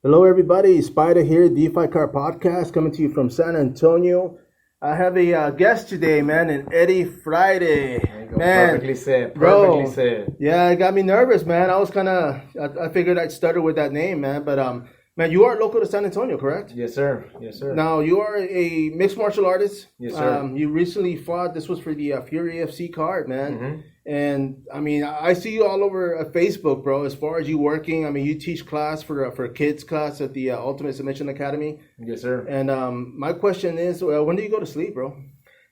Hello, everybody. sPidA here, TheFightCardPodcast, coming to you from San Antonio. I have a guest today, man, and Eddie Friday. There you go. Man, Perfectly said. bro, Perfectly said. yeah, it got me nervous, man. I was I figured I'd stutter with that name, man. But man, you are local to San Antonio, correct? Yes, sir. Yes, sir. Now you are a mixed martial artist. Yes, sir. You recently fought. This was for the Fury FC card, man. Mm-hmm. And I mean, I see you all over Facebook, bro. As far as you working, I mean, you teach class for kids class at the Ultimate Submission Academy. Yes, sir. And my question is, when do you go to sleep, bro?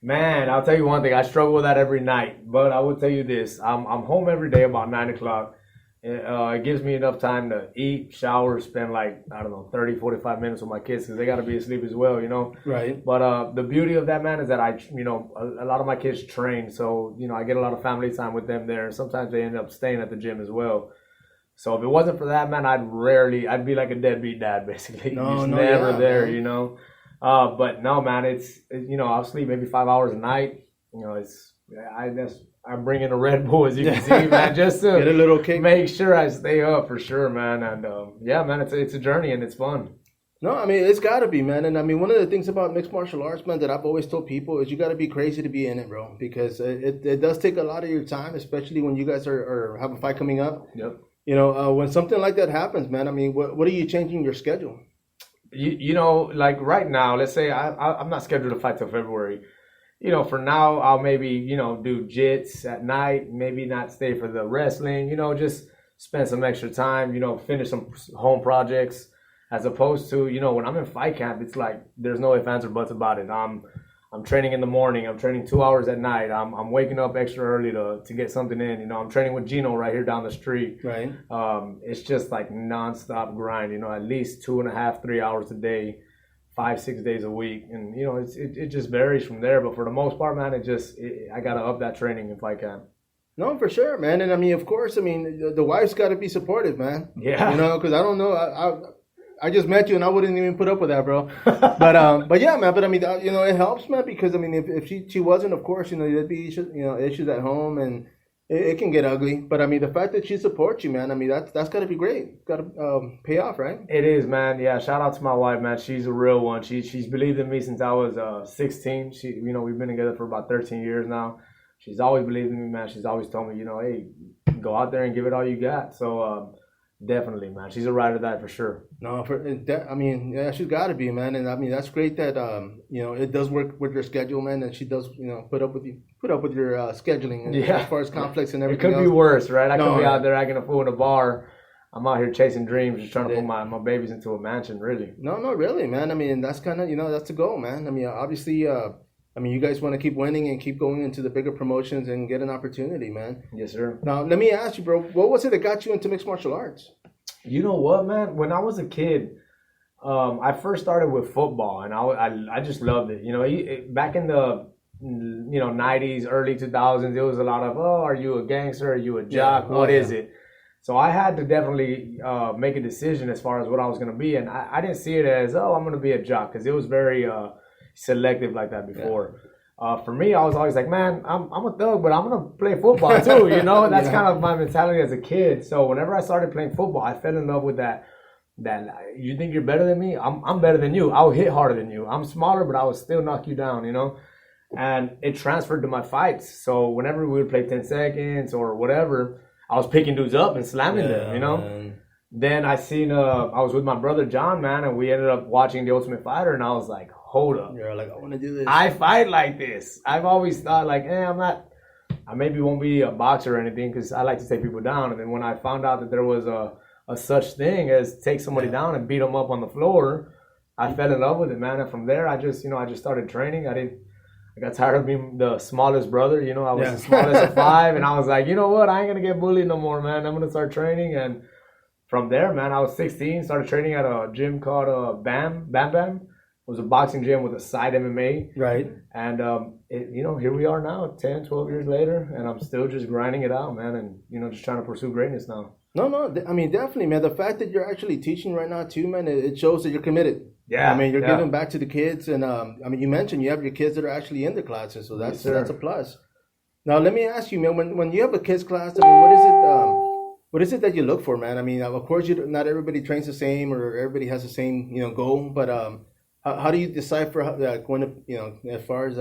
Man, I'll tell you one thing. I struggle with that every night. But I will tell you this. I'm home every day about 9 o'clock. It gives me enough time to eat, shower, spend 30, 45 minutes with my kids because they got to be asleep as well, you know? Right. But the beauty of that, man, is that a lot of my kids train. So, I get a lot of family time with them there. Sometimes they end up staying at the gym as well. So if it wasn't for that, man, I'd be like a deadbeat dad, basically. Never there, man. But no, man, I'll sleep maybe 5 hours a night. I'm bringing a Red Bull, as you can see, man, just to get a little kick. Make sure I stay up for sure, man. And yeah, man, it's a journey and it's fun. No, I mean, it's got to be, man. And I mean, one of the things about mixed martial arts, man, that I've always told people is you got to be crazy to be in it, bro, because it does take a lot of your time, especially when you guys are have a fight coming up. Yep. When something like that happens, man, I mean, what are you changing your schedule? Like right now, let's say I'm not scheduled to fight till February. For now, I'll maybe, do jits at night, maybe not stay for the wrestling, just spend some extra time, finish some home projects, as opposed to, when I'm in fight camp, it's like there's no ifs, ands, or buts about it. I'm training in the morning. I'm training 2 hours at night. I'm waking up extra early to get something in. I'm training with Gino right here down the street. Right. It's just like nonstop grind, at least 2.5, 3 hours a day. 5-6 days a week, and it just varies from there. But for the most part, man, I gotta up that training if I can. No, for sure, man. And I mean, of course, I mean the wife's got to be supportive, man. Yeah. Because I don't know, I just met you and I wouldn't even put up with that, bro. But yeah, man. But I mean, it helps, man, because I mean, if she wasn't, of course, there'd be issues at home and. It can get ugly, but I mean the fact that she supports you, man. I mean that's got to be great. Got to pay off, right? It is, man. Yeah. Shout out to my wife, man. She's a real one. She's believed in me since I was 16. We've been together for about 13 years now. She's always believed in me, man. She's always told me, hey, go out there and give it all you got. So definitely, man. She's a ride or die for sure. No, I mean, yeah, she's got to be, man. And I mean that's great that it does work with your schedule, man. And she does put up with your scheduling and as far as conflicts and everything. It could be worse, right? I could be out there acting a fool in a bar. I'm out here chasing dreams, just trying to put my babies into a mansion, really. No, really, man. I mean, that's kind of, that's the goal, man. I mean, obviously, you guys want to keep winning and keep going into the bigger promotions and get an opportunity, man. Yes, sir. Now, let me ask you, bro, what was it that got you into mixed martial arts? You know what, man? When I was a kid, I first started with football, and I just loved it. Back in the 90s, early 2000s, there was a lot of, are you a gangster? Are you a jock? What is it? So I had to definitely make a decision as far as what I was going to be. And I didn't see it as, I'm going to be a jock, because it was very selective like that before. For me, I was always like, man, I'm a thug, but I'm going to play football too, That's kind of my mentality as a kid. So whenever I started playing football, I fell in love with that you think you're better than me? I'm better than you. I'll hit harder than you. I'm smaller, but I will still knock you down, And it transferred to my fights. So whenever we would play 10 seconds or whatever, I was picking dudes up and slamming them, Man. Then I was with my brother John, man, and we ended up watching The Ultimate Fighter, and I was like, hold up. You're like, I want to do this. I fight like this. I've always thought I maybe won't be a boxer or anything because I like to take people down. And then when I found out that there was a such thing as take somebody down and beat them up on the floor, I fell in love with it, man. And from there, I just started training. I got tired of being the smallest brother. I was the smallest of 5, and I was like, you know what? I ain't gonna get bullied no more, man. I'm gonna start training. And from there, man, I was 16, started training at a gym called Bam Bam. It was a boxing gym with a side MMA. Right. And here we are now, 10, 12 years later, and I'm still just grinding it out, man, and just trying to pursue greatness now. No, I mean, definitely, man. The fact that you're actually teaching right now, too, man, it shows that you're committed. Yeah. I mean, you're giving back to the kids. And, you mentioned you have your kids that are actually in the classes, so that's a plus. Now, let me ask you, man, when you have a kids class, I mean, what is it, what is it that you look for, man? I mean, of course, not everybody trains the same or everybody has the same, goal. But how do you decide for going to, as far as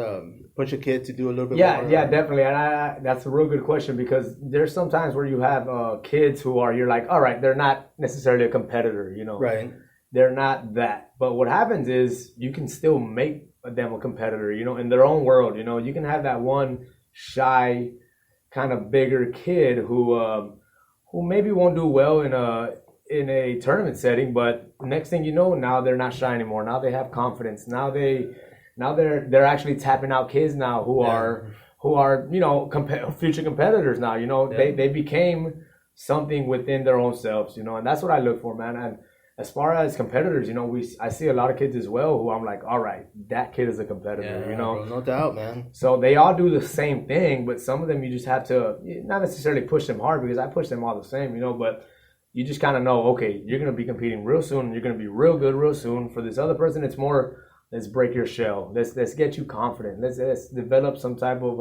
push a kid to do a little bit more? Yeah, definitely. And that's a real good question, because there's some times where you have kids you're like, all right, they're not necessarily a competitor, Right. They're not that. But what happens is you can still make them a competitor, in their own world. You can have that one shy, kind of bigger kid who maybe won't do well in a tournament setting, but next thing you know, now they're not shy anymore. Now they have confidence. Now they're actually tapping out kids now who are future competitors now. They became something within their own selves. And that's what I look for, man. And as far as competitors, I see a lot of kids as well who I'm like, all right, that kid is a competitor, Bro, no doubt, man. So they all do the same thing, but some of them you just have to not necessarily push them hard, because I push them all the same, but you just kind of know, okay, you're going to be competing real soon, and you're going to be real good real soon. For this other person, it's more, let's break your shell. Let's get you confident. Let's develop some type of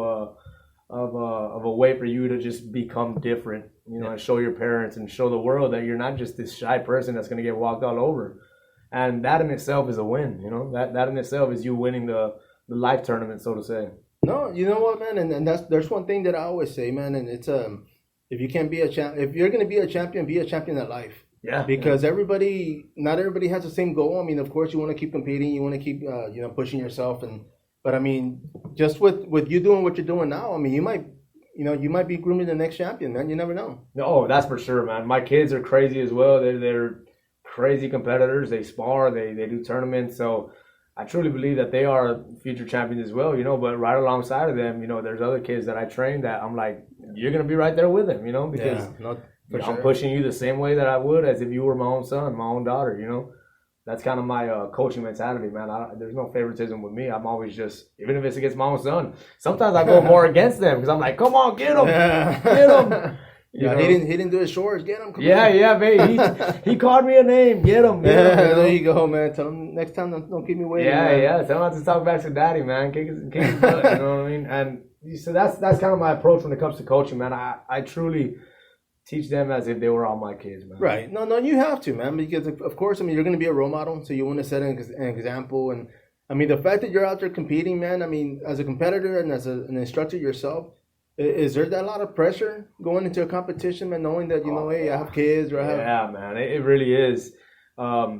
a way for you to just become different, and show your parents and show the world that you're not just this shy person that's going to get walked all over. And that in itself is a win, that in itself is you winning the life tournament, so to say. No, you know what, man, and there's one thing that I always say, man, and it's if you can't be if you're going to be a champion at life. Yeah. Because not everybody has the same goal. I mean, of course, you want to keep competing, you want to keep pushing yourself, but I mean, just with you doing what you're doing now, I mean, you might be grooming the next champion, man. You never know. No, that's for sure, man. My kids are crazy as well. They're crazy competitors. They spar. They do tournaments. So I truly believe that they are future champions as well. But right alongside of them, there's other kids that I train that I'm like, you're gonna be right there with them. Because I'm pushing you the same way that I would as if you were my own son, my own daughter. That's kind of my coaching mentality, man. There's no favoritism with me. I'm always just, even if it's against my own son, sometimes I go more against them because I'm like, come on, get him, get him. He didn't do his chores. Get him. Yeah, baby. He called me a name. Get him. There you go, man. Tell him next time don't keep me waiting. Yeah. Tell him not to talk back to daddy, man. Kick his butt. You know what I mean? And so that's kind of my approach when it comes to coaching, man. I truly teach them as if they were all my kids, man. Right. No, you have to, man, because of course, I mean, you're going to be a role model, so you want to set an example. And I mean, the fact that you're out there competing, man, I mean, as a competitor and as an instructor yourself, is there that lot of pressure going into a competition, man, knowing that, hey, I have kids or I have... Yeah, man, it really is. I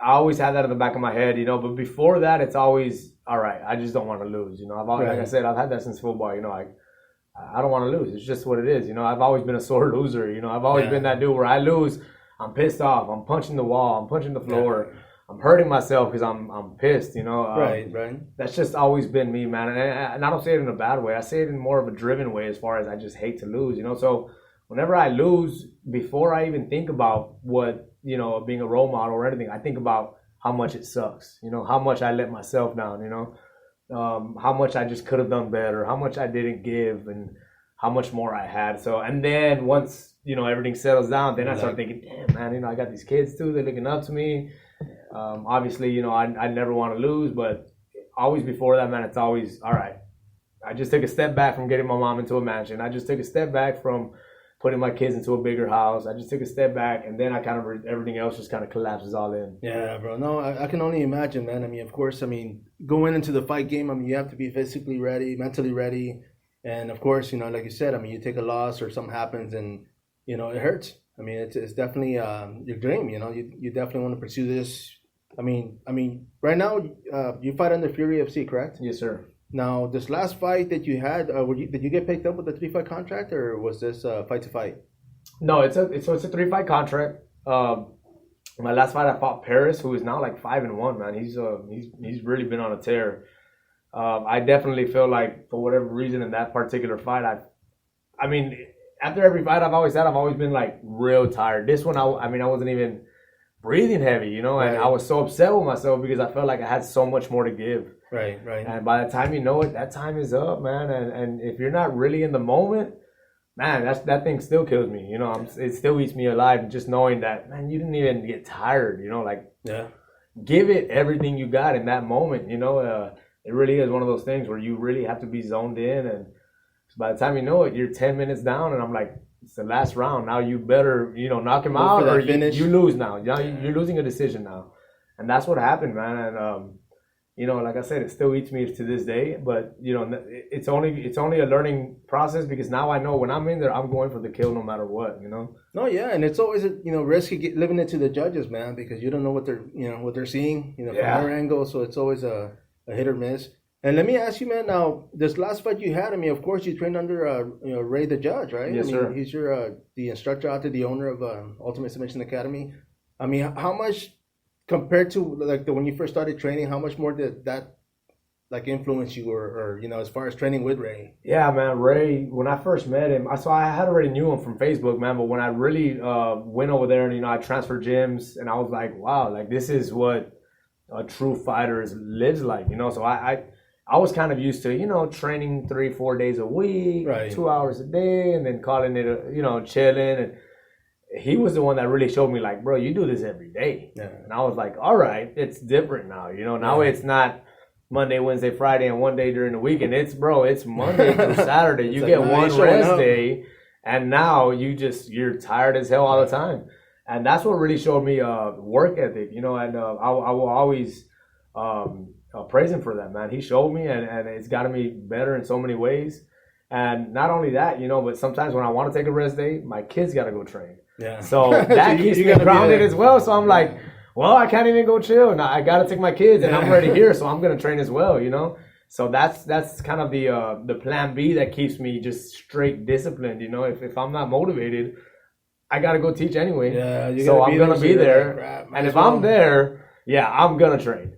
always had that in the back of my head, but before that, it's always, all right, I just don't want to lose. I've always, like I said, I've had that since football, I don't want to lose. It's just what it is. I've always been a sore loser. I've always been that dude where I lose, I'm pissed off, I'm punching the wall, I'm punching the floor. Yeah. I'm hurting myself because I'm pissed, Right. That's just always been me, man. And I don't say it in a bad way. I say it in more of a driven way, as far as I just hate to lose, So whenever I lose, before I even think about what, being a role model or anything, I think about how much it sucks, how much I let myself down, how much I just could have done better, how much I didn't give, and how much more I had. So, and then once, everything settles down, then I start thinking, damn, man, I got these kids too. They're looking up to me. Obviously, I never want to lose, but always before that, man, it's always, all right, I just took a step back from getting my mom into a mansion. I just took a step back from putting my kids into a bigger house. I just took a step back, and then I kind of, everything else just kind of collapses all in. Yeah, bro. No, I can only imagine, man. I mean, of course, going into the fight game, you have to be physically ready, mentally ready. And of course, like you said, you take a loss or something happens and, it hurts. I mean, it's definitely your dream, you definitely want to pursue this. I mean, right now, you fight under Fury FC, correct? Yes, sir. Now, this last fight that you had, did you get picked up with a 3-fight contract, or was this fight to fight? No, it's a 3-fight contract. My last fight, I fought Paris, who is now like 5-1, man. He's really been on a tear. I definitely feel like, for whatever reason, in that particular fight, I mean, after every fight I've always been like real tired. This one, I wasn't even breathing heavy, and Right. I was so upset with myself because I felt like I had so much more to give. Right. And by the time you know it, that time is up, man. And if you're not really in the moment, man, that thing still kills me. It still eats me alive. Just knowing that, man, you didn't even get tired. Give it everything you got in that moment. It really is one of those things where you really have to be zoned in. And by the time you know it, you're 10 minutes down, and I'm like, it's the last round. Now you better, knock him Go out for that or finish. you lose now. You're losing a decision now. And that's what happened, man. And, like I said, it still eats me to this day. But, it's only a learning process because now I know when I'm in there, I'm going for the kill no matter what, No, yeah, and it's always risky living it to the judges, man, because you don't know what they're seeing, from their angle. So it's always a hit or miss. And let me ask you, man. Now, this last fight you had, I mean, of course, you trained under Ray the judge, right? Yes, sir. He's your the instructor out there, the owner of Ultimate Submission Academy. I mean, how much compared to like when you first started training, how much more did that like influence you, or as far as training with Ray? Yeah, man, Ray. When I first met him, I had already knew him from Facebook, man. But when I really went over there and I transferred gyms, and I was like, wow, like this is what a true fighter lives like, So I was kind of used to, training 3-4 days a week, right. 2 hours a day, and then calling it, chilling. And he was the one that really showed me, like, bro, you do this every day. Yeah. And I was like, all right, it's different now. Now It's not Monday, Wednesday, Friday, and one day during the weekend. It's Monday through Saturday. You get one rest day, and now you're tired as hell all the time. And that's what really showed me work ethic, and I will always praise him for that, man. He showed me, and it's gotten me better in so many ways. And not only that, but sometimes when I want to take a rest day, my kids got to go train. Yeah. So that keeps me grounded as well. So I'm like, well, I can't even go chill. Now I got to take my kids, and I'm already here, so I'm going to train as well, So that's kind of the plan B that keeps me just straight disciplined, If I'm not motivated, I got to go teach anyway. Yeah. So I'm going to be there. And if I'm there, I'm going to train.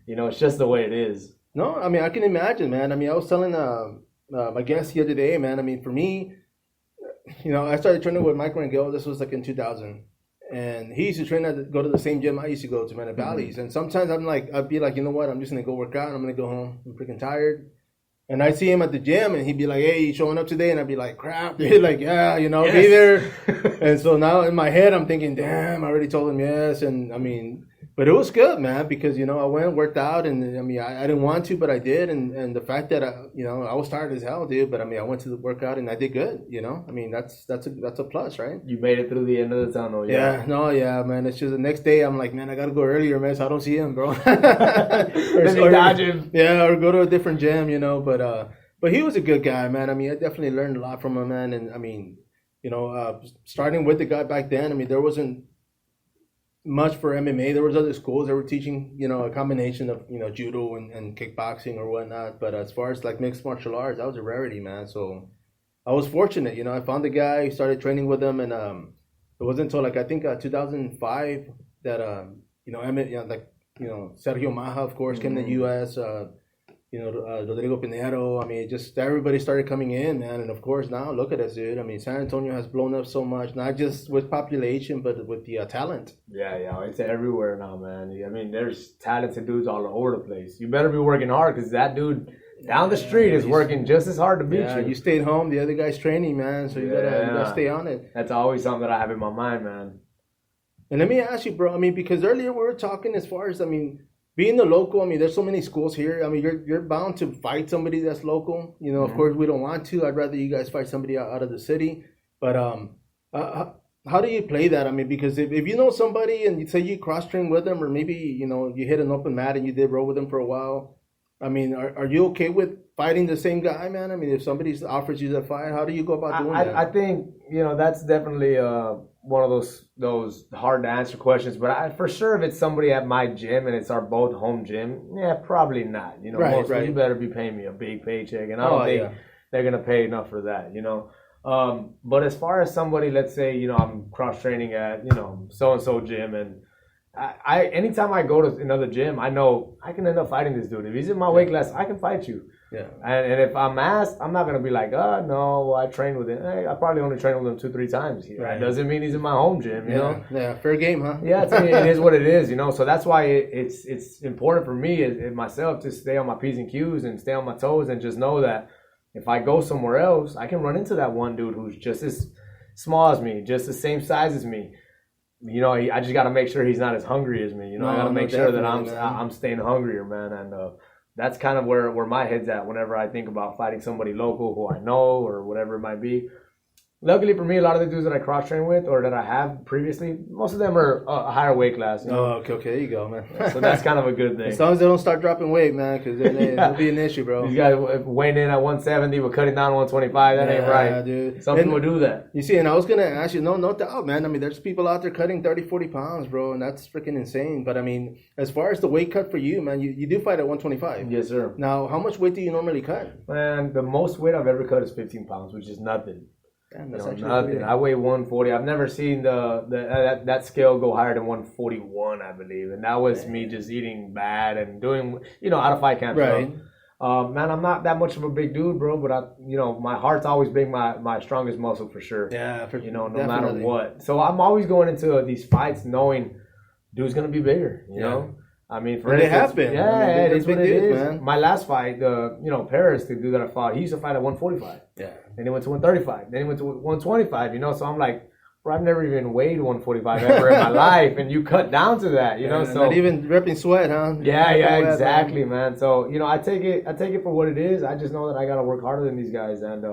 It's just the way it is. No, I mean, I can imagine, man. I mean, I was telling my guest the other day, man. I mean, for me, I started training with Mike Rangel. This was like in 2000. And he used to go to the same gym I used to go to, man, at Bally's. And sometimes I'd be like, you know what? I'm just going to go work out. I'm going to go home. I'm freaking tired. And I'd see him at the gym, and he'd be like, hey, you showing up today? And I'd be like, crap, dude. Like, yeah, be there. And so now in my head, I'm thinking, damn, I already told him yes. And, I mean... But it was good, man, because, I went and worked out, and, I mean, I didn't want to, but I did, and the fact that, I was tired as hell, dude, but, I mean, I went to the workout, and I did good, I mean, that's a plus, right? You made it through the end of the tunnel, yeah. Yeah, man, it's just the next day, I'm like, man, I got to go earlier, man, so I don't see him, bro. or dodge him. Yeah, or go to a different gym, but he was a good guy, man. I mean, I definitely learned a lot from him, man, and, I mean, starting with the guy back then, I mean, there wasn't much for MMA. There was other schools that were teaching, a combination of, judo and kickboxing or whatnot. But as far as like mixed martial arts, that was a rarity, man. So I was fortunate, I found the guy, started training with him, and it wasn't until like I think 2005 that Sergio Maja, of course, came to the U.S. Rodrigo Pinero. I mean, just everybody started coming in, man. And of course, now look at us, dude. I mean, San Antonio has blown up so much, not just with population, but with the talent. Yeah, it's everywhere now, man. I mean, there's talented dudes all over the place. You better be working hard because that dude down the street is working just as hard to beat you. You stayed home. The other guy's training, man. So you gotta stay on it. That's always something that I have in my mind, man. And let me ask you, bro. I mean, because earlier we were talking as far as, I mean, being the local, I mean, there's so many schools here. I mean, you're bound to fight somebody that's local. Of course, we don't want to. I'd rather you guys fight somebody out of the city. But how do you play that? I mean, because if you know somebody and you say you cross-train with them, or maybe, you hit an open mat and you did roll with them for a while, I mean, are you okay with fighting the same guy, man? I mean, if somebody offers you that fight, how do you go about doing that? I think, that's definitely one of those hard to answer questions. But for sure, if it's somebody at my gym and it's our both home gym, probably not. Right. You better be paying me a big paycheck, and I don't think they're gonna pay enough for that. But as far as somebody, let's say, I'm cross training at so and so gym, and I anytime I go to another gym, I know I can end up fighting this dude. If he's in my weight class, I can fight you. Yeah. And if I'm asked, I'm not going to be like, no, I trained with him. Hey, I probably only trained with him 2-3 times. That doesn't mean he's in my home gym, you know? Yeah, fair game, huh? Yeah, it is what it is, So that's why it's important for me and myself to stay on my P's and Q's and stay on my toes and just know that if I go somewhere else, I can run into that one dude who's just as small as me, just the same size as me. I just got to make sure he's not as hungry as me. I got to make sure that I'm staying hungrier, man. And that's kind of where my head's at whenever I think about fighting somebody local who I know or whatever it might be. luckily for me, a lot of the dudes that I cross train with or that I have previously, most of them are a higher weight class. You know? Oh, okay, there you go, man. So that's kind of a good thing. As long as they don't start dropping weight, man, because it'll be an issue, bro. These guys weighing in at 170 but cutting down 125. That ain't right. Dude. Some people do that. You see, and I was going to ask you, no doubt, man. I mean, there's people out there cutting 30, 40 pounds, bro, and that's freaking insane. But, I mean, as far as the weight cut for you, man, you do fight at 125. Yes, sir. Now, how much weight do you normally cut? Man, the most weight I've ever cut is 15 pounds, which is nothing. Damn, that's Nothing. I weigh 140. I've never seen that scale go higher than 141, I believe. And that was me just eating bad and doing, out of fight camp. Right. Man, I'm not that much of a big dude, bro, but my heart's always been my strongest muscle for sure. Yeah, no matter what. So I'm always going into these fights knowing dude's gonna be bigger, you know? I mean, for instance, they have been. Yeah, it's what it is. Man. My last fight, Paris, the dude that I fought, he used to fight at 145. Yeah. Then he went to 135. Then he went to 125, So I'm like, bro, I've never even weighed 145 ever in my life. And you cut down to that, So not even ripping sweat, huh? Yeah, exactly, man. So, I take it for what it is. I just know that I got to work harder than these guys. And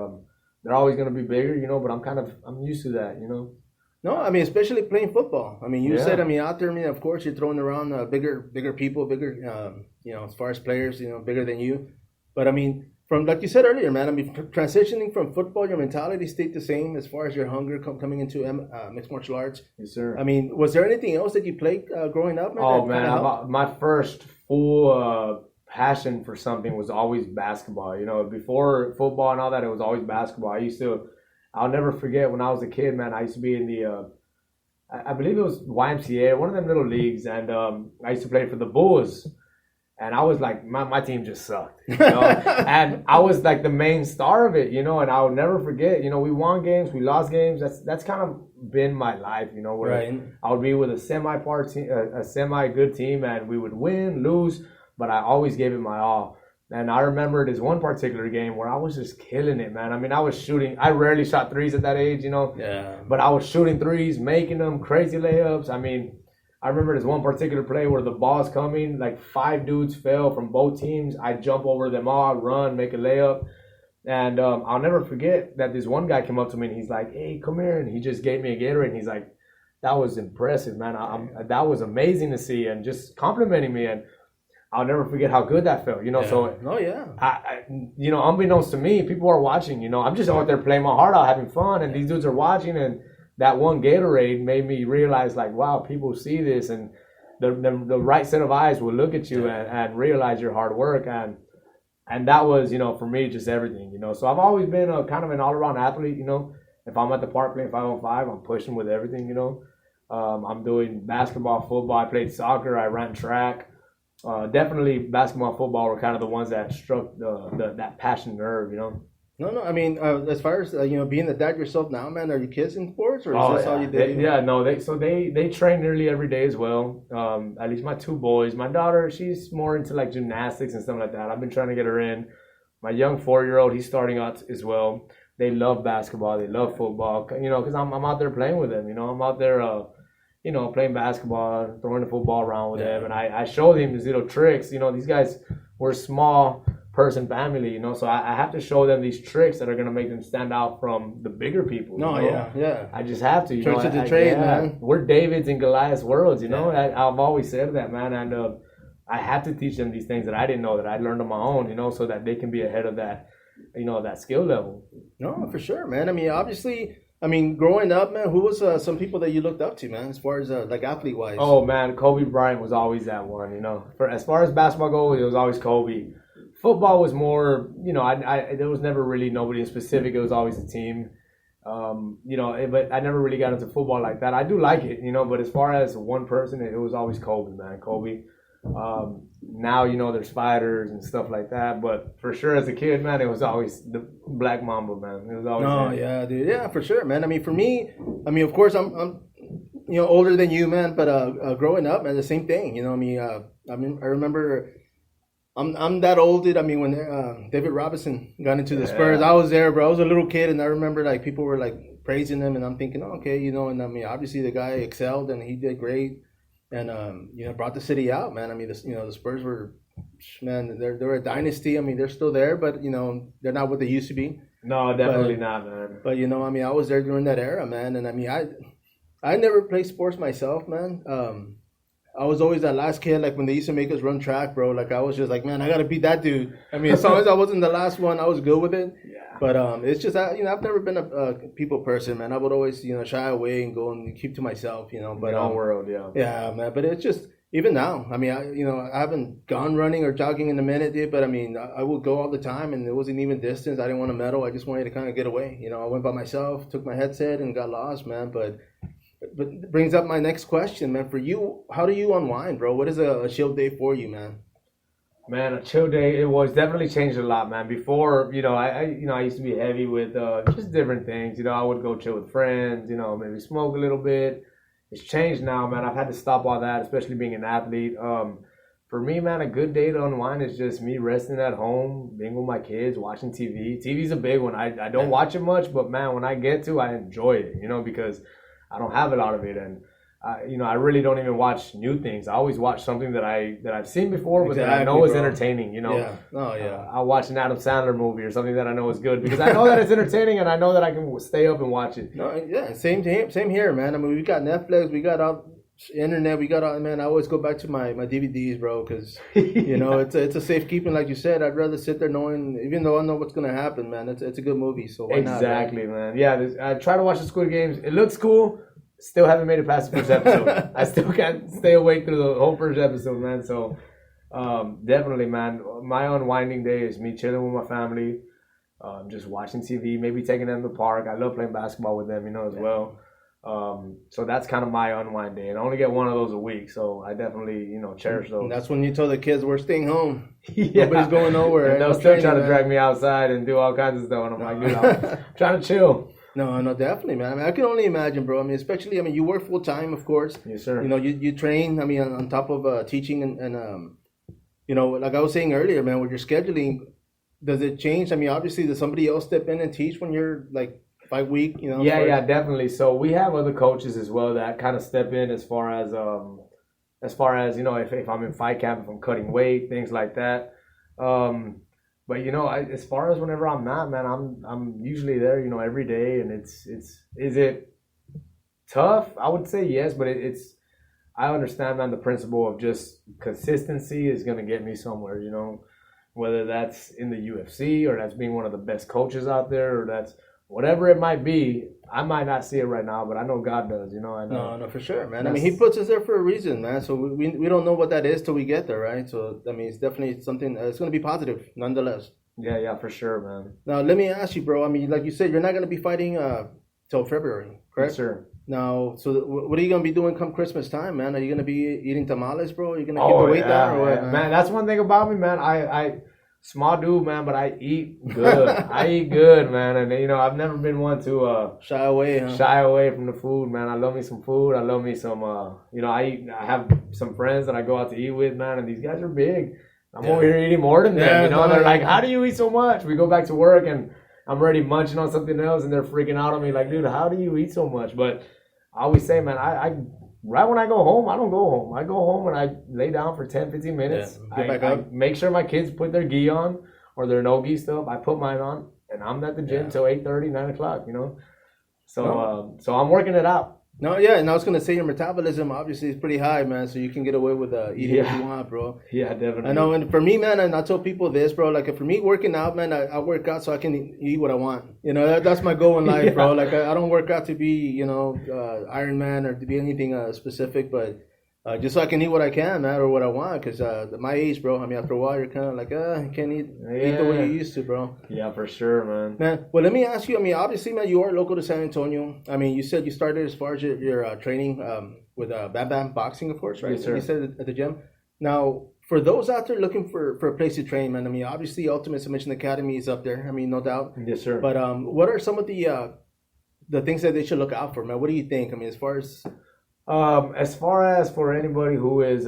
they're always going to be bigger, but I'm used to that, No, I mean, especially playing football. I mean, you said, out there, of course, you're throwing around bigger people, as far as players, bigger than you. But, I mean, from like you said earlier, man, transitioning from football, your mentality stayed the same as far as your hunger coming into mixed martial arts. Yes, sir. I mean, was there anything else that you played growing up, man? Oh, man, my first full passion for something was always basketball. Before football and all that, it was always basketball. I'll never forget when I was a kid, man. I used to be in the, I believe it was YMCA, one of them little leagues, and I used to play for the Bulls. And I was like, my team just sucked, and I was like the main star of it, and I'll never forget, we won games, we lost games. That's kind of been my life, where right. I would be with a semi good team, and we would win, lose, but I always gave it my all. And I remember this one particular game where I was just killing it, man. I mean, I was shooting. I rarely shot threes at that age, Yeah. But I was shooting threes, making them crazy layups. I mean, I remember this one particular play where the ball's coming, like 5 dudes fell from both teams. I jump over them all, run, make a layup. And I'll never forget that this one guy came up to me and he's like, "Hey, come here." And he just gave me a Gatorade. And he's like, "That was impressive, man. That was amazing to see." And just complimenting me. And I'll never forget how good that felt, Yeah. So, oh yeah, unbeknownst to me, people are watching. I'm just out there playing my heart out, having fun, and these dudes are watching. And that one Gatorade made me realize, like, wow, people see this, and the right set of eyes will look at you and realize your hard work, and that was, for me, just everything, So I've always been a kind of an all around athlete, If I'm at the park playing 5-on-5, I'm pushing with everything, I'm doing basketball, football. I played soccer. I ran track. Definitely basketball and football were kind of the ones that struck that passion nerve, No, I mean, as far as being a dad yourself now, man, are your kids in sports, or is this all you did? They train nearly every day as well. At least my 2 boys. My daughter, she's more into like gymnastics and stuff like that. I've been trying to get her in. My young 4-year-old, he's starting out as well. They love basketball. They love football. Because I'm out there playing with them. I'm out there. Playing basketball, throwing the football around with them. And I show them these little tricks. These guys were a small person family, so I have to show them these tricks that are going to make them stand out from the bigger people. Yeah. I just have to. Tricks of the trade, man. We're David's and Goliath's worlds, I've always said that, man. And I have to teach them these things that I didn't know, that I learned on my own, so that they can be ahead of that, that skill level. No, for sure, man. I mean, obviously... growing up, man, who was some people that you looked up to, man, as far as like athlete-wise? Oh, man, Kobe Bryant was always that one, As far as basketball goes, it was always Kobe. Football was more, there was never really nobody in specific. It was always a team. But I never really got into football like that. I do like it, but as far as one person, it was always Kobe, man. Kobe. Now, there's fighters and stuff like that, but for sure as a kid, man, it was always the Black Mamba, man. It was always yeah, dude. Yeah, for sure, man. For me, of course, I'm older than you, man, but growing up, man, the same thing, I remember I'm that old, dude. When David Robinson got into the Spurs, I was there, bro. I was a little kid, and I remember, like, people were, like, praising him, and I'm thinking, oh, okay, and obviously the guy excelled, and he did great. And brought the city out, man. The Spurs were, man, they're a dynasty. They're still there, but they're not what they used to be. No, definitely not, man. But you know, I mean, I was there during that era, man, and I mean, I never played sports myself, man. I was always that last kid, like when they used to make us run track, bro. Like I was just like, man, I gotta beat that dude. I mean, as long as I wasn't the last one, I was good with it. Yeah. But it's just that, you know, I've never been a people person, man. I would always, you know, shy away and go and keep to myself, you know. But in our world, yeah. Yeah, man. But it's just even now. I mean, I haven't gone running or jogging in a minute, dude. But I mean, I would go all the time, and it wasn't even distance. I didn't want to medal. I just wanted to kind of get away. You know, I went by myself, took my headset, and got lost, man. But it brings up my next question, man. For you, how do you unwind, bro? What is a chill day for you, man? Man, a chill day, it was definitely changed a lot, man. Before, you know, I used to be heavy with just different things. You know, I would go chill with friends, you know, maybe smoke a little bit. It's changed now, man. I've had to stop all that, especially being an athlete. For me, man, a good day to unwind is just me resting at home, being with my kids, watching TV. TV's a big one. I don't watch it much, but man, when I get to, I enjoy it, you know, because I don't have a lot of it. And you know, I really don't even watch new things. I always watch something that I've seen before, but that I know is entertaining. You know, yeah, oh yeah. I'll watch an Adam Sandler movie or something that I know is good because I know that it's entertaining and I know that I can stay up and watch it. No, yeah, same here, man. I mean, we got Netflix, we got all internet, we got all. Man, I always go back to my DVDs, bro, because you know it's a safekeeping, like you said. I'd rather sit there knowing, even though I know what's gonna happen, man. It's a good movie, so why exactly, not, man. Yeah, I try to watch the Squid Games. It looks cool. Still haven't made it past the first episode. I still can't stay awake through the whole first episode, man. So, definitely, man, my unwinding day is me chilling with my family, just watching TV, maybe taking them to the park. I love playing basketball with them, you know, as well. So that's kind of my unwind day. And I only get one of those a week, so I definally, you know, cherish those. And that's when you tell the kids we're staying home. Yeah. Nobody's going nowhere. And they'll still try to drag me outside and do all kinds of stuff. And I'm like, dude, I'm trying to chill. No, definitely, man. I mean, I can only imagine, bro. I mean, especially, I mean, you work full time, of course. Yes, sir. You know, you train. I mean, on top of teaching and you know, like I was saying earlier, man, with your scheduling, does it change? I mean, obviously, does somebody else step in and teach when you're like 5 week? You know. Yeah, definitely. So we have other coaches as well that kind of step in as far as you know, if I'm in fight camp, if I'm cutting weight, things like that. But you know, as far as whenever I'm not, man, I'm usually there, you know, every day, and is it tough? I would say yes, but I understand, man, the principle of just consistency is gonna get me somewhere, you know, whether that's in the UFC or that's being one of the best coaches out there or that's whatever it might be. I might not see it right now, but I know God does, you know. I know. No, for sure, man. I mean, He puts us there for a reason, man. So we don't know what that is till we get there, right? So, I mean, it's definitely something, it's going to be positive, nonetheless. Yeah, for sure, man. Now, let me ask you, bro. I mean, like you said, you're not going to be fighting till February, correct? Yes, sir. Now, so what are you going to be doing come Christmas time, man? Are you going to be eating tamales, bro? Are you going to keep the weight down or what? Man, that's one thing about me, man. I small dude, man, but I eat good. I eat good, man. And, you know, I've never been one to shy away from the food, man. I love me some food. I love me some, you know, I have some friends that I go out to eat with, man, and these guys are big. I'm over here eating more than them, you know. They're like, how do you eat so much? We go back to work, and I'm already munching on something else, and they're freaking out on me like, dude, how do you eat so much? But I always say, man, I right when I go home, I don't go home. I go home and I lay down for 10, 15 minutes. Get back up. I make sure my kids put their gi on or their no-gi stuff. I put mine on, and I'm at the gym till 8:30, 9 o'clock, you know. So so I'm working it out. No, yeah, and I was going to say your metabolism obviously is pretty high, man, so you can get away with eating if you want, bro. Yeah, definitely. I know, and for me, man, and I tell people this, bro, like for me working out, man, I work out so I can eat what I want. You know, that's my goal in life, bro. Like I don't work out to be, you know, Iron Man or to be anything specific, but just so I can eat what I can, man, or what I want, because at my age, bro, I mean, after a while, you're kind of like, you can't eat the way you used to, bro. Yeah, for sure, man. Man, well, let me ask you, I mean, obviously, man, you are local to San Antonio. I mean, you said you started as far as your training with Bam Bam Boxing, of course, right? Yes, sir. You said at the gym. Now, for those out there looking for a place to train, man, I mean, obviously, Ultimate Submission Academy is up there. I mean, no doubt. Yes, sir. But what are some of the things that they should look out for, man? What do you think? I mean, as far as for anybody who is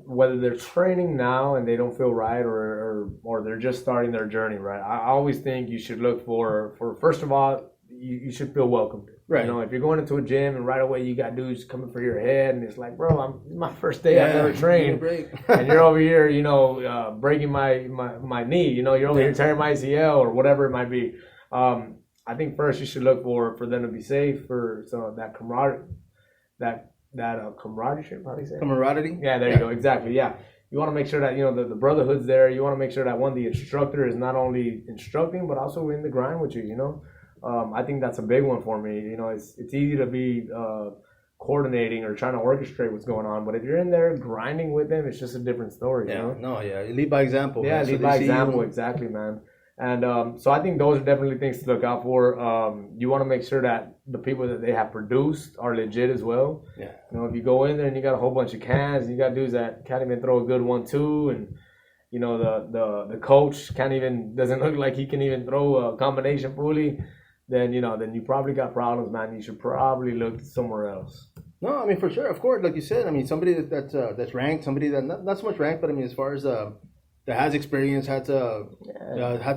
whether they're training now and they don't feel right or they're just starting their journey, right? I always think you should look for first of all, you should feel welcomed. Right. You know, if you're going into a gym and right away you got dudes coming for your head and it's like, bro, it's my first day, I've never trained, and you're over here, you know, breaking my knee, you know, you're over here tearing my ACL or whatever it might be. I think first you should look for them to be safe, for so that camaraderie, camaraderie, how do you say it? Camaraderie. Yeah, there you go. Exactly. Yeah. You want to make sure that, the brotherhood's there. You want to make sure that the instructor is not only instructing, but also in the grind with you, I think that's a big one for me. It's easy to be coordinating or trying to orchestrate what's going on, but if you're in there grinding with them, it's just a different story. You lead by example. Yeah, man. lead by example. Exactly, man. And so I think those are definitely things to look out for. You want to make sure that the people that they have produced are legit as well. Yeah. If you go in there and you got a whole bunch of cans, you got dudes that can't even throw a good 1-2, and the coach doesn't look like he can even throw a combination fully, then you probably got problems, man. You should probably look somewhere else. No, I mean, for sure, of course, like you said, I mean, somebody that's ranked, somebody that not so much ranked, but I mean, as far as that has experience, had to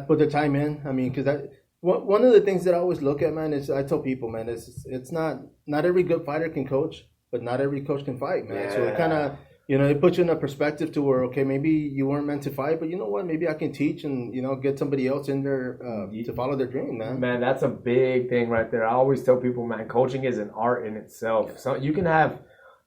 put their time in. I mean, because one of the things that I always look at, man, is I tell people, man, it's not every good fighter can coach, but not every coach can fight, man. Yeah. So it kind of, it puts you in a perspective to where, okay, maybe you weren't meant to fight, but you know what, maybe I can teach and, get somebody else in there to follow their dream, man. Man, that's a big thing right there. I always tell people, man, coaching is an art in itself. So you can have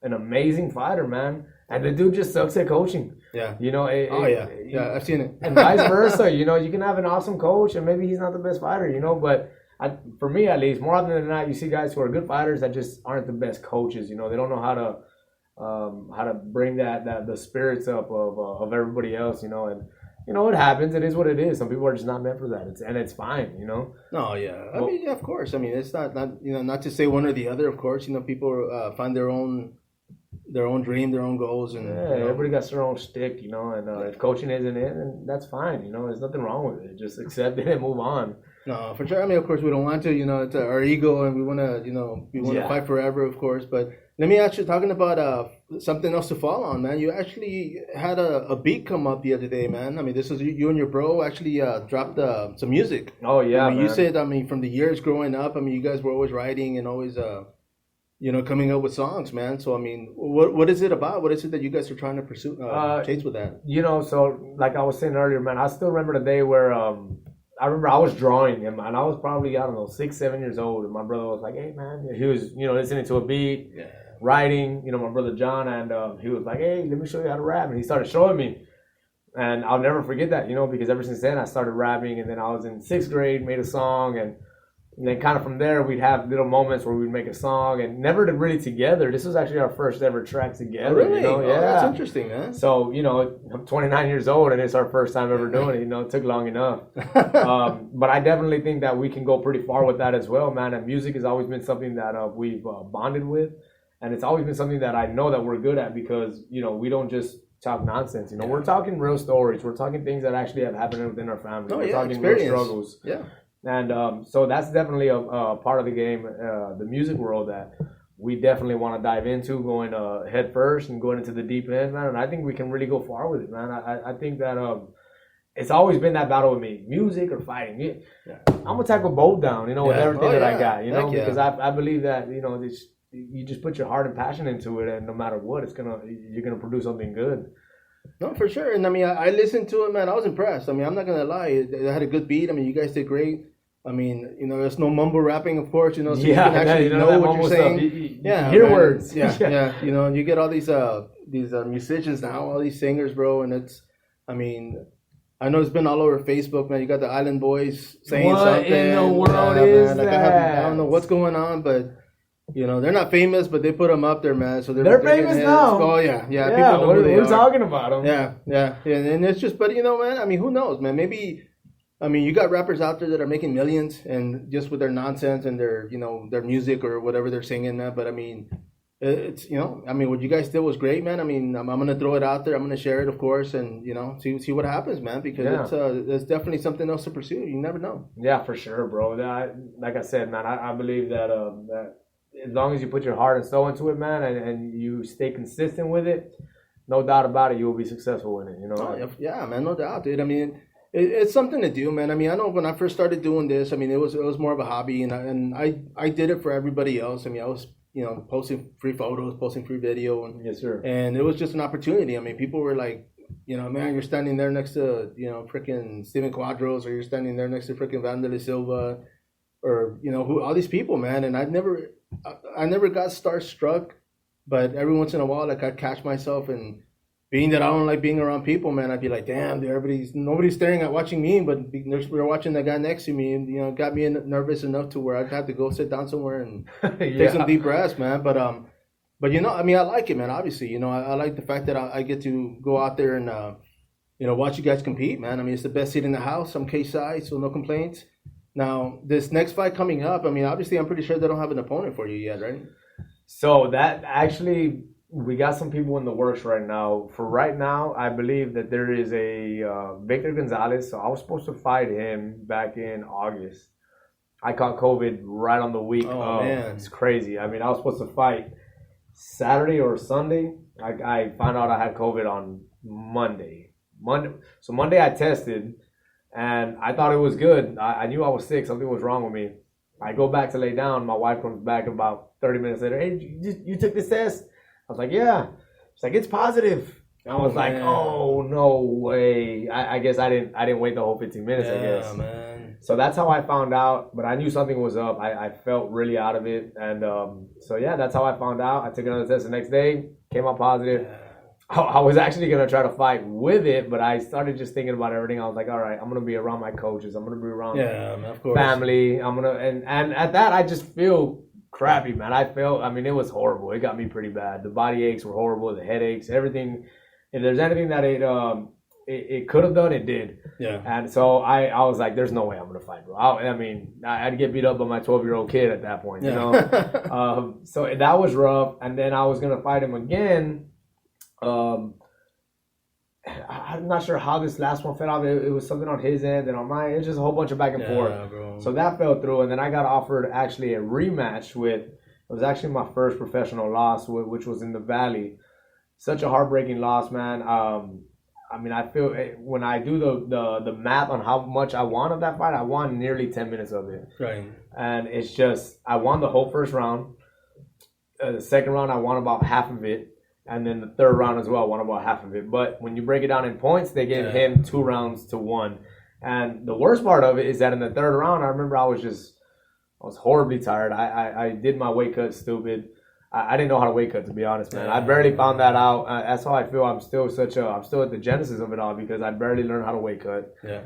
an amazing fighter, man, and the dude just sucks at coaching. Yeah. Yeah, I've seen it. And vice versa. You can have an awesome coach and maybe he's not the best fighter, but for me at least, more often than not, you see guys who are good fighters that just aren't the best coaches. They don't know how to bring the spirits up of everybody else, and it happens. It is what it is. Some people are just not meant for that. It's fine, No, yeah. I mean, yeah, of course. I mean, it's not not to say one or the other. Of course, people find their own dream, their own goals, and everybody got their own stick, and if coaching isn't it, then that's fine, there's nothing wrong with it. Just accept it and move on. No, for sure. I mean, of course, we don't want to, it's our ego, and we want to, fight forever, of course. But let me ask you, talking about something else to follow on, man. You actually had a beat come up the other day, man. I mean, this is you and your bro actually dropped some music. Oh yeah, I mean, man. you said, I mean, from the years growing up, I mean, you guys were always writing and always coming up with songs, man. So, I mean, what is it about? What is it that you guys are trying to pursue, chase with that? So like I was saying earlier, man, I still remember the day where I remember I was drawing and I was probably, 6, 7 years old. And my brother was like, hey, man, he was, listening to a beat, writing, my brother John. And he was like, hey, let me show you how to rap. And he started showing me. And I'll never forget that, because ever since then I started rapping. And then I was in 6th grade, made a song, and then kind of from there, we'd have little moments where we'd make a song, and never really together. This was actually our first ever track together. Oh, really? Yeah. That's interesting, man. So, I'm 29 years old, and it's our first time ever doing it. It took long enough. But I definitely think that we can go pretty far with that as well, man. And music has always been something that we've bonded with. And it's always been something that I know that we're good at because, we don't just talk nonsense. We're talking real stories. We're talking things that actually have happened within our family. We're talking experience. real struggles. Yeah. And so that's definitely a part of the game, the music world, that we definitely want to dive into, going head first and going into the deep end, man. And I think we can really go far with it, man. I think that it's always been that battle with me, music or fighting. I'm going to tackle both down, with everything that I got, because I believe that, you just put your heart and passion into it, and no matter what, you're going to produce something good. No, for sure. And I mean, I listened to it, man. I was impressed. I mean, I'm not going to lie. It had a good beat. I mean, you guys did great. I mean, there's no mumble rapping, of course, so you can actually know what you're saying. You hear words. Yeah. You get all these musicians now, all these singers, bro. And I mean, I know it's been all over Facebook, man. You got the Island Boys saying what something. What in the world is man. that? I don't know what's going on, but... they're not famous, but they put them up there, man. So they're famous now. Oh yeah. People know who they we're are. talking about them. Yeah. And it's just, but man. I mean, who knows, man? Maybe, I mean, you got rappers out there that are making millions, and just with their nonsense and their, their music or whatever they're singing, man. But I mean, it's, I mean, what you guys did was great, man. I mean, I'm gonna throw it out there. I'm gonna share it, of course, and see what happens, man. Because it's definitely something else to pursue. You never know. Yeah, for sure, bro. Like I said, man, I believe that that. As long as you put your heart and soul into it, man, and you stay consistent with it, no doubt about it, you will be successful in it. Oh, yeah, man, no doubt, dude. I mean, it's something to do, man. I mean, I know when I first started doing this, I mean, it was more of a hobby, and I did it for everybody else. I mean, I was posting free photos, posting free video, and yes, sir. And it was just an opportunity. I mean, people were like, man, you're standing there next to, freaking Steven Quadros, or you're standing there next to freaking Vanderlei Silva, or, who all these people, man. And I never got starstruck, but every once in a while, like, I'd catch myself, and being that I don't like being around people, man, I'd be like, damn, dude, nobody's staring at watching me, but we're watching the guy next to me, and, got me nervous enough to where I'd have to go sit down somewhere and take some deep breaths, man. But I like it, man. Obviously, I like the fact that I get to go out there and, watch you guys compete, man. I mean, it's the best seat in the house. I'm cage-side, so no complaints. Now, this next fight coming up, I mean, obviously, I'm pretty sure they don't have an opponent for you yet, right? So that actually, we got some people in the works right now. For right now, I believe that there is a Victor Gonzalez. So I was supposed to fight him back in August. I caught COVID right on the week. Oh, man. It's crazy. I mean, I was supposed to fight Saturday or Sunday. I found out I had COVID on Monday. So Monday I tested, and I thought it was good. I knew I was sick. Something was wrong with me. I go back to lay down. My wife comes back about 30 minutes later. Hey, you took this test? I was like, yeah. She's like, it's positive. I was like, oh, no way. I guess I didn't wait the whole 15 minutes, I guess. Man. So that's how I found out. But I knew something was up. I felt really out of it. And that's how I found out. I took another test the next day. Came out positive. Yeah. I was actually going to try to fight with it, but I started just thinking about everything. I was like, all right, I'm going to be around my coaches. I'm going to be around family. I'm going to, and at that, I just feel crappy, man. It was horrible. It got me pretty bad. The body aches were horrible, the headaches, everything. If there's anything that it could have done, it did. Yeah. And so I was like, there's no way I'm going to fight, bro. I'd get beat up by my 12-year-old kid at that point, So that was rough. And then I was going to fight him again. I'm not sure how this last one fell out. It was something on his end and on mine. It's just a whole bunch of back and forth. Bro. So that fell through, and then I got offered actually a rematch it was actually my first professional loss, which was in the Valley. Such a heartbreaking loss, man. I feel when I do the math on how much I won of that fight, I won nearly 10 minutes of it. Right. And it's just, I won the whole first round. The second round, I won about half of it. And then the third round as well, I won about half of it. But when you break it down in points, they gave him 2 rounds to 1. And the worst part of it is that in the third round, I remember I was horribly tired. I did my weight cut stupid. I didn't know how to weight cut, to be honest, man. I barely found that out. That's how I feel. I'm still at the genesis of it all because I barely learned how to weight cut. Yeah.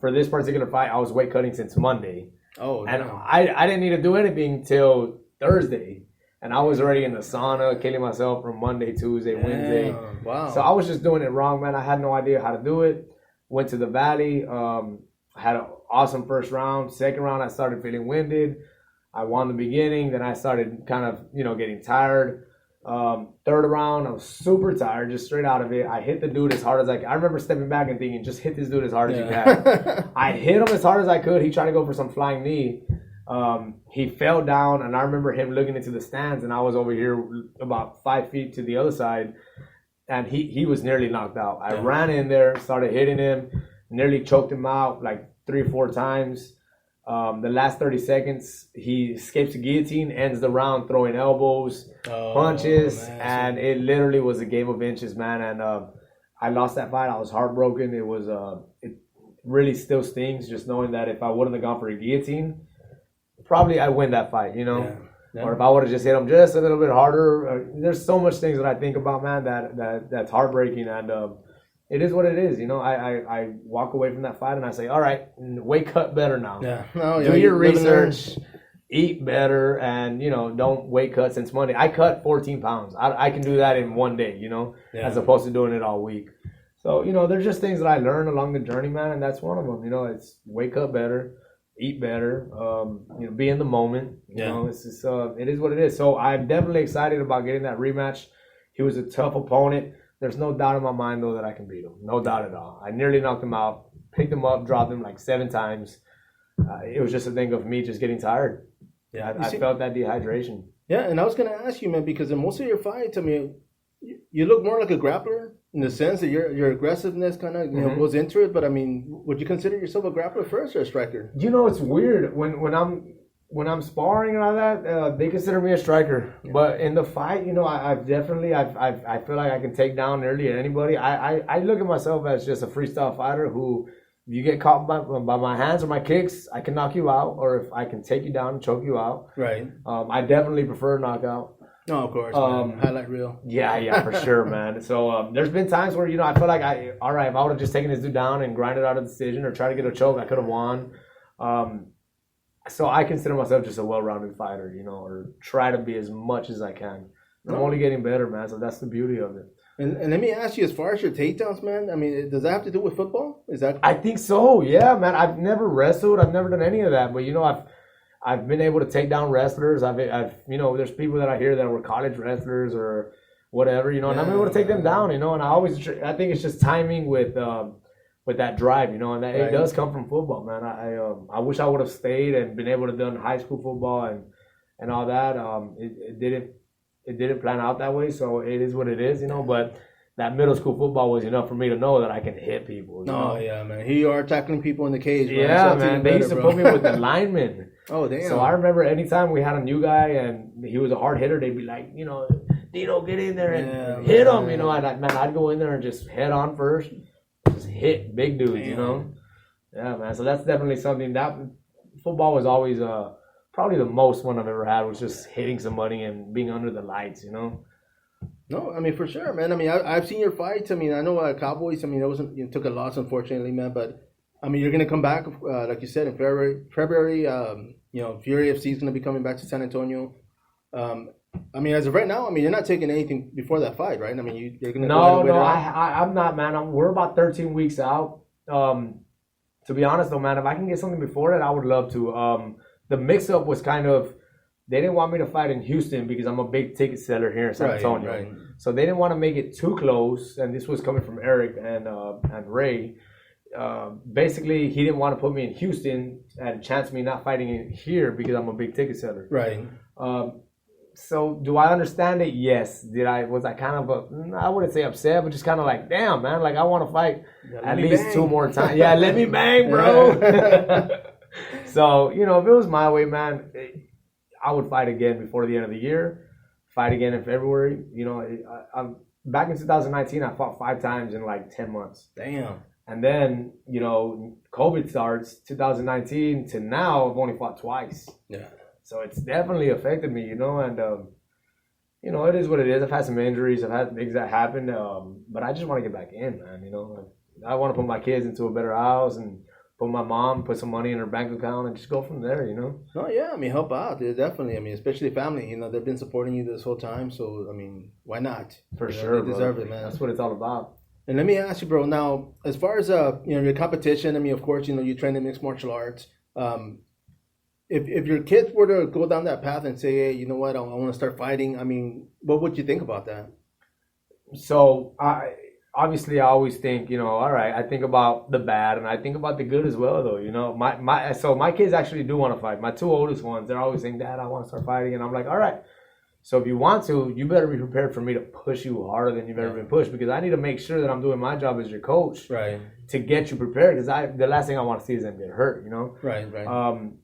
For this particular fight, I was weight cutting since Monday. Oh, and I didn't need to do anything till Thursday. And I was already in the sauna, killing myself from Monday, Tuesday, Wednesday. Wow. So I was just doing it wrong, man. I had no idea how to do it. Went to the Valley. Had an awesome first round. Second round, I started feeling winded. I won the beginning. Then I started kind of, getting tired. Third round, I was super tired, just straight out of it. I hit the dude as hard as I could. I remember stepping back and thinking, just hit this dude as hard as you can. I hit him as hard as I could. He tried to go for some flying knee. He fell down, and I remember him looking into the stands, and I was over here about 5 feet to the other side, and he was nearly knocked out. I ran in there, started hitting him, nearly choked him out like 3 or 4 times. The last 30 seconds, he escapes the guillotine, ends the round throwing elbows, punches, and it literally was a game of inches, man. And I lost that fight. I was heartbroken. It really still stings just knowing that if I wouldn't have gone for a guillotine, probably I'd win that fight, Yeah. Or if I would have just hit him just a little bit harder. There's so much things that I think about, man, that's heartbreaking. And it is what it is, I walk away from that fight and I say, all right, weight cut better now. Yeah. Do your research, eat better, and, don't weight cut since Monday. I cut 14 pounds. I can do that in one day, as opposed to doing it all week. So, there's just things that I learned along the journey, man, and that's one of them. It's weight cut better, eat better, be in the moment. It's just, it is what it is. So I'm definitely excited about getting that rematch. He was a tough opponent. There's no doubt in my mind, though, that I can beat him. No doubt at all. I nearly knocked him out, picked him up, dropped him like 7 times. It was just a thing of me just getting tired. Yeah, I felt that dehydration. Yeah, and I was going to ask you, man, because in most of your fights, I mean, you look more like a grappler in the sense that your aggressiveness kind of goes into it. But I mean, would you consider yourself a grappler first or a striker? It's weird when when I'm sparring and all that, they consider me a striker. Yeah. But in the fight, I've definitely, I feel like I can take down nearly anybody. I look at myself as just a freestyle fighter who, if you get caught by my hands or my kicks, I can knock you out, or if I can take you down and choke you out. Right. I definitely prefer knockout. No, of course, man. Highlight reel. Yeah, for sure, man. So there's been times where, I feel like if I would have just taken this dude down and grinded out a decision or tried to get a choke, I could have won. So I consider myself just a well-rounded fighter, or try to be as much as I can. I'm only getting better, man, so that's the beauty of it. And let me ask you, as far as your takedowns, man, I mean, does that have to do with football? Is that? I think so, yeah, man. I've never wrestled. I've never done any of that. But, I've been able to take down wrestlers. I've there's people that I hear that were college wrestlers or whatever, and I'm able to take them down, and I think it's just timing with that drive, and that it does come from football, man. I wish I would have stayed and been able to done high school football and all that. It didn't plan out that way, so it is what it is, but that middle school football was enough for me to know that I can hit people. Yeah, man. Here you are tackling people in the cage, man. Yeah, man. They used to put me with the linemen. Oh, damn. So I remember anytime we had a new guy and he was a hard hitter, they'd be like, Dino, get in there and hit him, and I'd go in there and just head on first. Just hit big dudes, Yeah, man. So that's definitely something that football was always probably the most fun I've ever had, was just hitting somebody and being under the lights, No, I mean, for sure, man. I mean, I've seen your fights. I mean, I know Cowboys. I mean, it wasn't, you took a loss, unfortunately, man. But I mean, you're gonna come back, like you said, in February. Fury FC is gonna be coming back to San Antonio. I mean, as of right now, I mean, you're not taking anything before that fight, right? I mean, you're gonna I'm not, man. We're about 13 weeks out. To be honest, though, man, if I can get something before that, I would love to. The mix-up was kind of, they didn't want me to fight in Houston because I'm a big ticket seller here in San Antonio. Right. So they didn't want to make it too close, and this was coming from Eric and Ray. Basically, he didn't want to put me in Houston and chance me not fighting in here because I'm a big ticket seller. Right. So do I understand it? Yes. Was I kind of I wouldn't say upset, but just kind of like, damn, man, like I want to fight at least 2 more times. Yeah, let me bang, bro. So, if it was my way, man, I would fight again before the end of the year, fight again in February. I'm back in 2019, I fought 5 times in like 10 months. Damn. And then, COVID starts, 2019 to now, I've only fought twice. Yeah. So it's definitely affected me, and, it is what it is. I've had some injuries. I've had things that happened, but I just want to get back in, man, I want to put my kids into a better house and put some money in her bank account and just go from there, Oh, yeah. I mean, help out. Definitely. I mean, especially family, they've been supporting you this whole time. So, I mean, why not? For sure, they deserve it, man. That's what it's all about. And let me ask you, bro, now, as far as, your competition, I mean, of course, you train in mixed martial arts. If your kids were to go down that path and say, hey, you know what, I want to start fighting, I mean, what would you think about that? So, obviously, I always think, all right, I think about the bad and I think about the good as well, though, my kids actually do want to fight. My 2 oldest ones, they're always saying, Dad, I want to start fighting. And I'm like, all right. So if you want to, you better be prepared for me to push you harder than you've ever been pushed, because I need to make sure that I'm doing my job as your coach, right, to get you prepared, because the last thing I want to see is them get hurt, Right.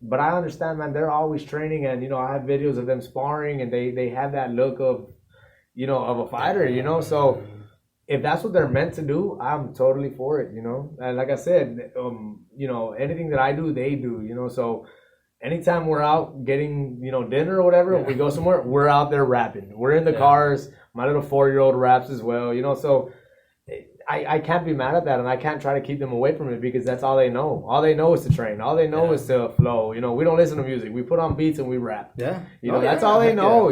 But I understand, man, they're always training, and, I have videos of them sparring, and they have that look of, of a fighter, so if that's what they're meant to do, I'm totally for it, And like I said, anything that I do, they do, so anytime we're out getting, dinner or whatever, if we go somewhere, we're out there rapping. We're in the cars. My little 4-year-old raps as well, so I can't be mad at that, and I can't try to keep them away from it, because that's all they know. All they know is to train. All they know is to flow. We don't listen to music. We put on beats and we rap. Yeah. That's all they know,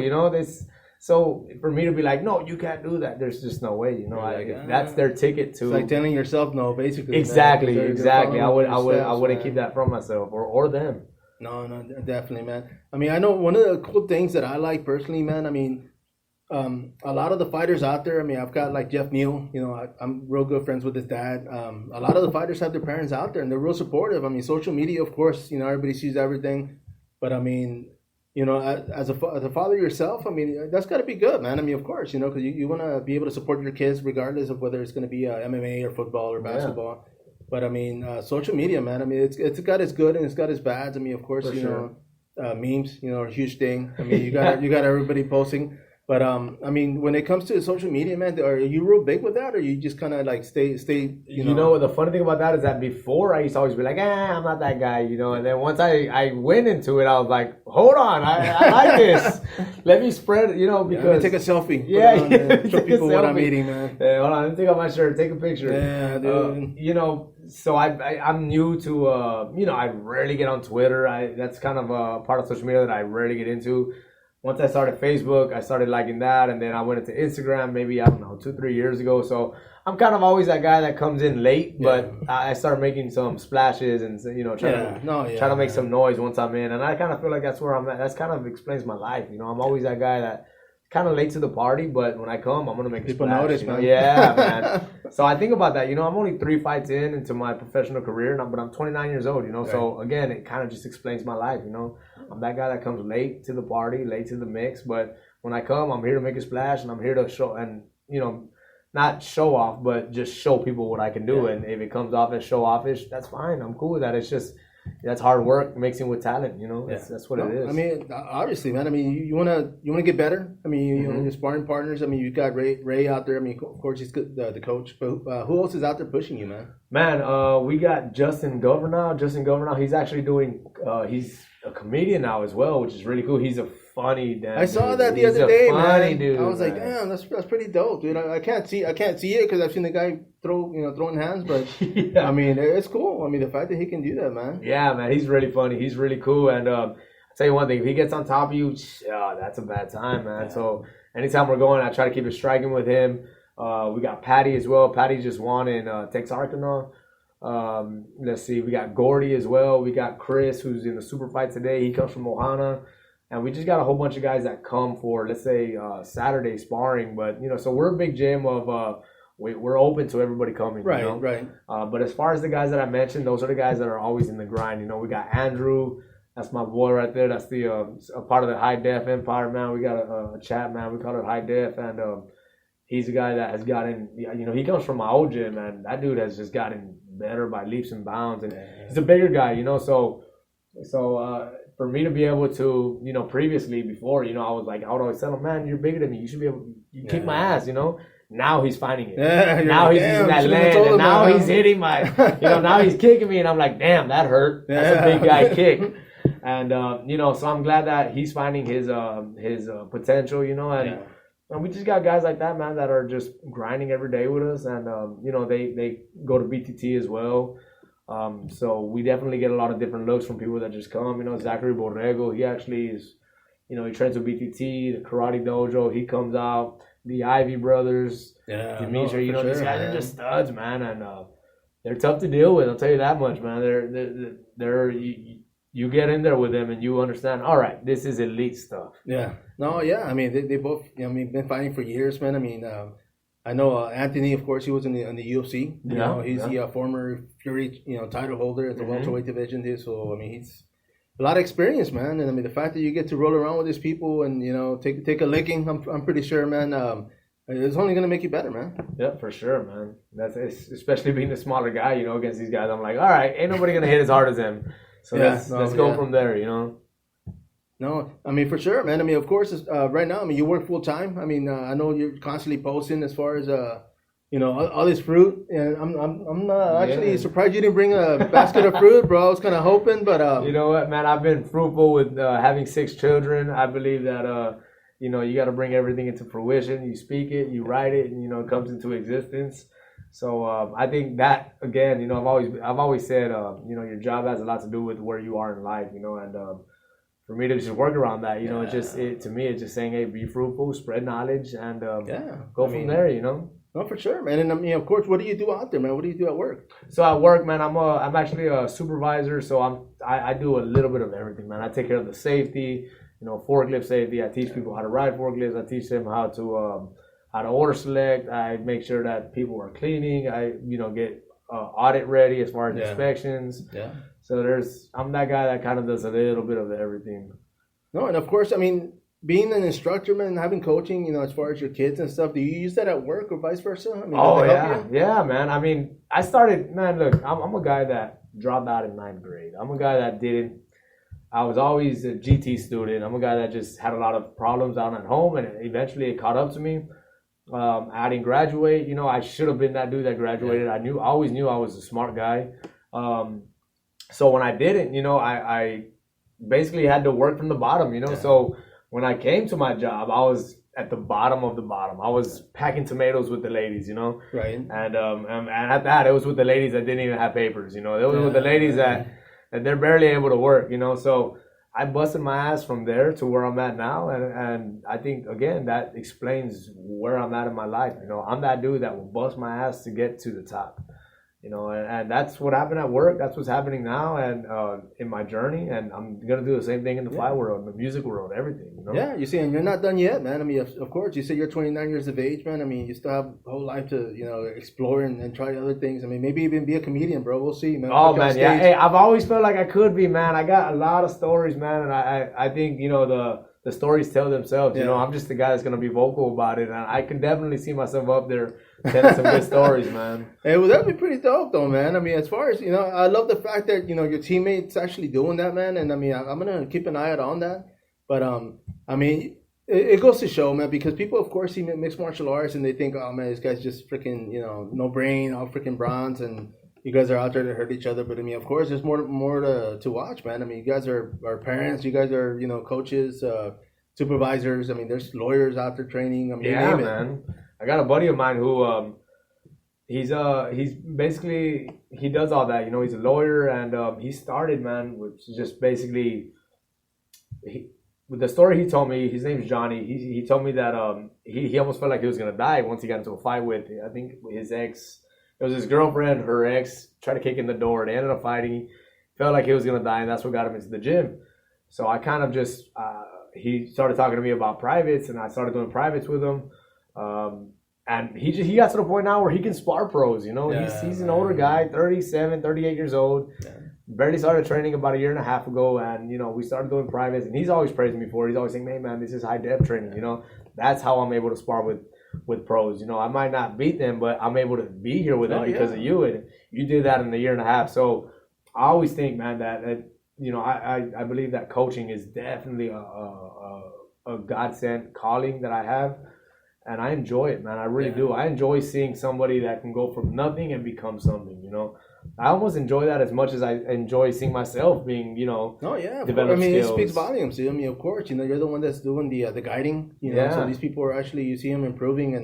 So for me to be like, no, you can't do that, there's just no way, that's their ticket to. It's like telling yourself no, basically. Exactly. I wouldn't keep that from myself or them. No, definitely, man. I mean, I know one of the cool things that I like personally, man. I mean, a lot of the fighters out there. I mean, I've got like Jeff Neal. I'm real good friends with his dad. A lot of the fighters have their parents out there, and they're real supportive. I mean, social media, of course, everybody sees everything, but I mean, as a father yourself, I mean, that's got to be good, man. I mean, of course, because you want to be able to support your kids regardless of whether it's going to be MMA or football or basketball. Yeah. But I mean, social media, man. I mean, it's got its good and it's got its bads. I mean, of course, memes, you know, are a huge thing. I mean, you got everybody posting. But I mean, when it comes to social media, man, are you real big with that, or you just kind of like stay? You know, the funny thing about that is that before I used to always be like, I'm not that guy, you know. And then once I went into it, I was like, hold on, I like this. Let me spread, you know, because let me take a selfie. Show people what I'm eating, man. Hold on, let me take off my shirt, take a picture. Yeah, dude. You know, so I'm new to, you know, I rarely get on Twitter. That's kind of a part of social media that I rarely get into. Once I started Facebook, I started liking that, and then I went into Instagram maybe, I don't know, 2-3 years ago. So I'm kind of always that guy that comes in late, but I started making some splashes and, you know, trying to make some noise once I'm in. And I kind of feel like that's where I'm at. That's kind of explains my life. You know, I'm always that guy that kind of late to the party, but when I come, I'm going to make a people splash. Notice, you know? man. Yeah, man. So I think about that. You know, I'm only 3 fights into my professional career, but I'm 29 years old, you know. Right. So, again, it kind of just explains my life, you know. I'm that guy that comes late to the party, late to the mix, but when I come, I'm here to make a splash, and I'm here to show, and, you know, not show off, but just show people what I can do. And if it comes off as show offish, that's fine. I'm cool with that. It's just, that's hard work mixing with talent, you know. That's what it is. I mean, obviously, man. I mean, you wanna get better. I mean, you know, your sparring partners. I mean, you got Ray out there. I mean, of course, he's the coach. But who else is out there pushing you, man? Man, we got Justin Governor. He's actually doing. He's a comedian now as well, which is really cool. He's a funny damn I saw dude. that the other day, man. Dude, I was like, damn, that's pretty dope, dude. I can't see it because I've seen the guy throwing hands, but I mean, it's cool. I mean, the fact that he can do that, man. Yeah, man, he's really funny. He's really cool, and I'll tell you one thing: if he gets on top of you, that's a bad time, man. Yeah. So anytime we're going, I try to keep it striking with him. We got Patty as well. Patty just won in Texarkana. Let's see, we got Gordy as well. We got Chris, who's in the super fight today. He comes from Ohana. And we just got a whole bunch of guys that come for, let's say, Saturday sparring. But, you know, so we're a big gym of, we're open to everybody coming. Right, you know? right. But as far as the guys that I mentioned, those are the guys that are always in the grind. You know, we got Andrew. That's my boy right there. That's the a part of the High Def Empire, man. We got a chat, man. We call it High Def. And he's a guy that has gotten, you know, he comes from my old gym, and that dude has just gotten better by leaps and bounds. And he's a bigger guy, you know, so for me to be able to, you know, previously, before, you know, I would always tell him, man, you're bigger than me. You should be able to kick my ass, you know. Now he's finding it. Yeah, now he's using that land. And now he's hitting my, you know, now he's kicking me. And I'm like, damn, that hurt. That's a big guy kick. And, you know, so I'm glad that he's finding his potential, you know. And we just got guys like that, man, that are just grinding every day with us. And, you know, they go to BTT as well. So we definitely get a lot of different looks from people that just come. You know, Zachary Borrego, he actually is, you know, he trains with BTT, the Karate Dojo. He comes out. The Ivy brothers, Dimitri, you know, these guys are just studs, man, and they're tough to deal with. I'll tell you that much, man. They're you get in there with them and you understand. All right, this is elite stuff. Yeah. No. Yeah. I mean, they both. I mean, been fighting for years, man. I mean. I know Anthony, of course, he was in the UFC. You know, he's the former Fury, you know, title holder at the welterweight division. So I mean, he's a lot of experience, man. And I mean, the fact that you get to roll around with these people and, you know, take a licking, I'm pretty sure, man. It's only gonna make you better, man. Yeah, for sure, man. That's especially being a smaller guy, you know, against these guys. I'm like, all right, ain't nobody gonna hit as hard as him. So let's go from there, you know. No, I mean, for sure, man. I mean, of course, right now, I mean, you work full time. I mean, I know you're constantly posting as far as, you know, all this fruit. And I'm actually surprised you didn't bring a basket of fruit, bro. I was kind of hoping, but... You know what, man? I've been fruitful with having 6 children. I believe that, you know, you got to bring everything into fruition. You speak it, you write it, and, you know, it comes into existence. So I think that, again, you know, I've always said, you know, your job has a lot to do with where you are in life, you know, and... for me to just work around that, you know, to me, it's just saying, hey, be fruitful, spread knowledge, and go from there, you know. No, for sure, man. And I mean, of course, what do you do out there, man? What do you do at work? So at work, man, I'm actually a supervisor, so I do a little bit of everything, man. I take care of the safety, you know, forklift safety. I teach people how to ride forklifts. I teach them how to order select. I make sure that people are cleaning. I, you know, get audit ready as far as inspections. Yeah. So I'm that guy that kind of does a little bit of everything. No, and of course, I mean, being an instructor, man, having coaching, you know, as far as your kids and stuff, do you use that at work or vice versa? I mean, yeah, man. I mean, I started, man, look, I'm a guy that dropped out in 9th grade. I'm a guy that didn't, I was always a GT student. I'm a guy that just had a lot of problems down at home, and eventually it caught up to me. I didn't graduate. I should have been that dude that graduated. I always knew I was a smart guy. So when I didn't, I basically had to work from the bottom. So when I came to my job, I was at the bottom of the bottom. I was packing tomatoes with the ladies, Right. And at that, it was with the ladies that didn't even have papers. It was with the ladies that they're barely able to work. So I busted my ass from there to where I'm at now, and I think again that explains where I'm at in my life. I'm that dude that will bust my ass to get to the top. And that's what happened at work. That's what's happening now, and in my journey. And I'm gonna do the same thing in the fight world, the music world, everything. Yeah, you see, and you're not done yet, man. I mean, of course, you say you're 29 years of age, man. I mean, you still have a whole life to, explore and try other things. I mean, maybe even be a comedian, bro. We'll see, man. Oh man, yeah. Hey, I've always felt like I could be, man. I got a lot of stories, man, and I think the stories tell themselves. I'm just the guy that's gonna be vocal about it, and I can definitely see myself up there telling some good stories, man. Hey, well, that'd be pretty dope, though, man. I mean, as far as I love the fact that your teammates actually doing that, man. And I mean, I'm gonna keep an eye out on that. But I mean, it goes to show, man, because people, of course, see mixed martial arts and they think, oh man, this guy's just freaking, no brain, all freaking bronze, and you guys are out there to hurt each other. But I mean, of course, there's more to watch, man. I mean, you guys are parents, you guys are coaches, supervisors. I mean, there's lawyers out there training. I mean, yeah, man. I got a buddy of mine who he's basically he does all that. He's a lawyer, and he started, man, which is just basically with the story he told me. His name's Johnny. He told me that he almost felt like he was gonna die once he got into a fight with, I think, his ex. It was his girlfriend. Her ex tried to kick in the door. They ended up fighting. He felt like he was gonna die, and that's what got him into the gym. So I kind of just he started talking to me about privates, and I started doing privates with him. And he got to the point now where he can spar pros. He's an older guy, 37, 38 years old. Yeah. Barely started training about a year and a half ago, and we started doing privates, and he's always praising me for it. He's always saying, "Hey man, this is high depth training." That's how I'm able to spar with pros. I might not beat them, but I'm able to be here with them because of you, and you did that in a year and a half. So I always think, man, that I believe that coaching is definitely a godsend calling that I have. And I enjoy it, man. I really do. I enjoy seeing somebody that can go from nothing and become something, I almost enjoy that as much as I enjoy seeing myself being, develop I mean, skills. It speaks volumes. I mean, of course, you're the one that's doing the guiding, So these people are actually, you see them improving.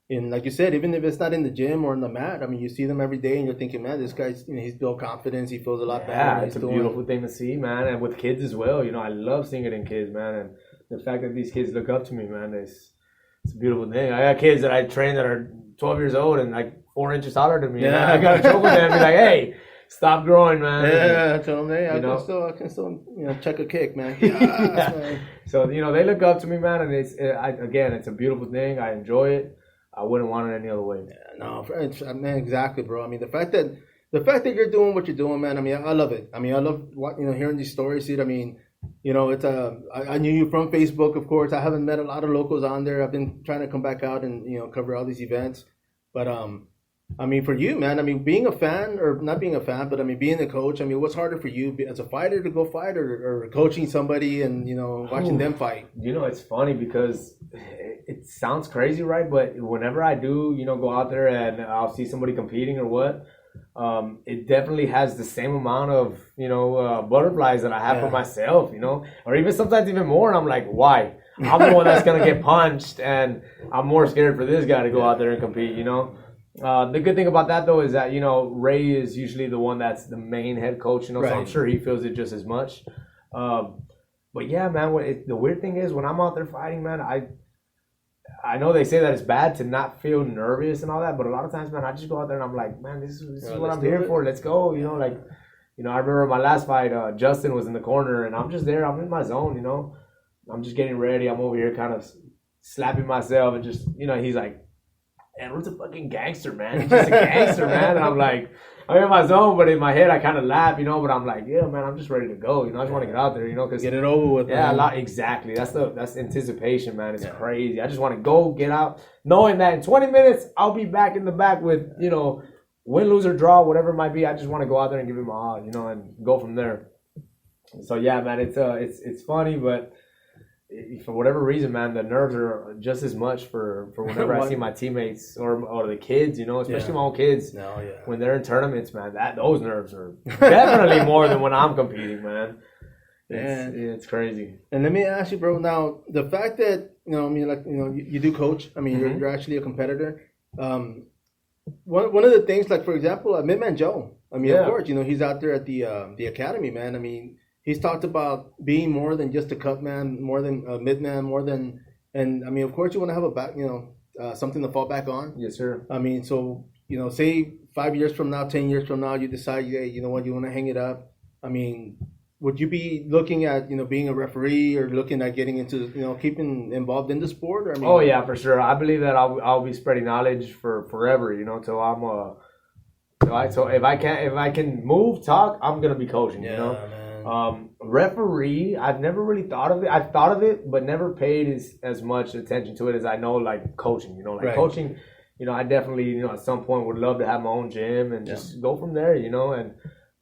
And like you said, even if it's not in the gym or on the mat, I mean, you see them every day and you're thinking, man, this guy's, he's built confidence. He feels a lot better. Yeah, it's a beautiful thing to see, man. And with kids as well, I love seeing it in kids, man. And the fact that these kids look up to me, man, it's a beautiful thing. I got kids that I train that are 12 years old and like 4 inches taller than me. Yeah. I got to joke with them and be like, hey, stop growing, man. Yeah, I tell them, hey, I can still check a kick, man. Yes, man. So, they look up to me, man, and it's a beautiful thing. I enjoy it. I wouldn't want it any other way. Yeah, no, man, exactly, bro. I mean, the fact that you're doing what you're doing, man, I mean, I love it. I mean, I love hearing these stories, dude. I mean, it's I knew you from Facebook, of course. I haven't met a lot of locals on there. I've been trying to come back out and cover all these events. But I mean, for you, man, I mean, being a fan or not being a fan, but I mean, being a coach. I mean, what's harder for you as a fighter to go fight or coaching somebody and watching them fight? It's funny because it sounds crazy, right? But whenever I do, go out there and I'll see somebody competing or what. It definitely has the same amount of butterflies that I have for myself, or even sometimes even more. And I'm like, why? I'm the one that's gonna get punched, and I'm more scared for this guy to go out there and compete. The good thing about that though is that Ray is usually the one that's the main head coach. So I'm sure he feels it just as much. But yeah, man, the weird thing is when I'm out there fighting, man, I know they say that it's bad to not feel nervous and all that, but a lot of times, man, I just go out there and I'm like, man, this is what I'm here for. Let's go. I remember my last fight, Justin was in the corner and I'm just there. I'm in my zone, I'm just getting ready. I'm over here kind of slapping myself and just, he's like, Edward's a fucking gangster, man. He's just a gangster, man. And I'm like, I'm in my zone, but in my head I kind of laugh, but I'm like, yeah, man, I'm just ready to go. I just want to get out there, cause get it over with. Yeah, man. Exactly. That's anticipation, man. It's crazy. I just want to go, get out, knowing that in 20 minutes I'll be back in the back with, win, lose, or draw, whatever it might be. I just want to go out there and give it my all, and go from there. So yeah, man, it's funny, but for whatever reason, man, the nerves are just as much for whenever I see my teammates or the kids, you know, especially my own kids. No, yeah. When they're in tournaments, man, those nerves are definitely more than when I'm competing, man. It's crazy. And let me ask you, bro. Now, the fact that I mean, like you do coach. I mean, you're actually a competitor. One of the things, like for example, Midman Joe. I mean, of course, he's out there at the academy, man. I mean, he's talked about being more than just a cut man, more than a midman, more than, and I mean, of course, you want to have a back, something to fall back on. Yes, sir. I mean, so say 5 years from now, 10 years from now, you decide, hey, you know what, you want to hang it up. I mean, would you be looking at being a referee or looking at getting into keeping involved in the sport? Or, I mean, oh yeah, for sure. I believe that I'll be spreading knowledge for forever. Till I'm so if I can move, talk, I'm gonna be coaching. Man. Referee, I've never really thought of it. I've thought of it, but never paid as much attention to it as I know, like coaching. Right. Coaching. I definitely at some point would love to have my own gym and just go from there. And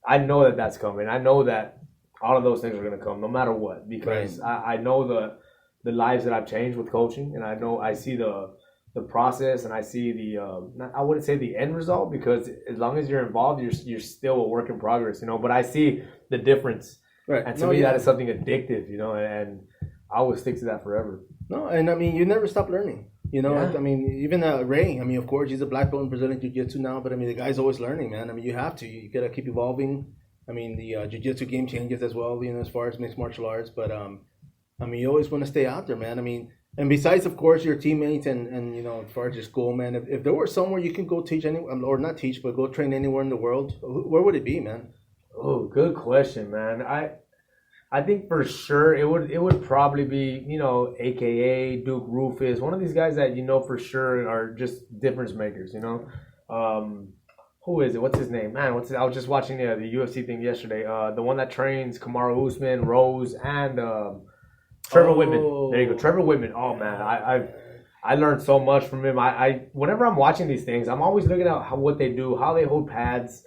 I know that that's coming. I know that all of those things are gonna come, no matter what, because I know the lives that I've changed with coaching, and I see the process, and I see I wouldn't say the end result, because as long as you're involved, you're still a work in progress, but I see the difference. Right. And to me, that is something addictive, and I will stick to that forever. No, and I mean, you never stop learning. I mean, even Ray, I mean, of course, he's a black belt in Brazilian Jiu-Jitsu now, but I mean, the guy's always learning, man. I mean, you have to. You got to keep evolving. I mean, the Jiu-Jitsu game changes as well, as far as mixed martial arts, but I mean, you always want to stay out there, man. I mean, and besides, of course, your teammates and as far as your school, man, if there were somewhere you can go teach or not teach, but go train anywhere in the world, where would it be, man? Oh, good question, man. I think for sure it would probably be, AKA Duke Rufus, one of these guys that for sure are just difference makers, Who is it? What's his name? Man, I was just watching the UFC thing yesterday. The one that trains Kamaru Usman, Rose, and Trevor Whitman. There you go, Trevor Whitman. Oh man, I learned so much from him. I whenever I'm watching these things, I'm always looking at what they do, how they hold pads,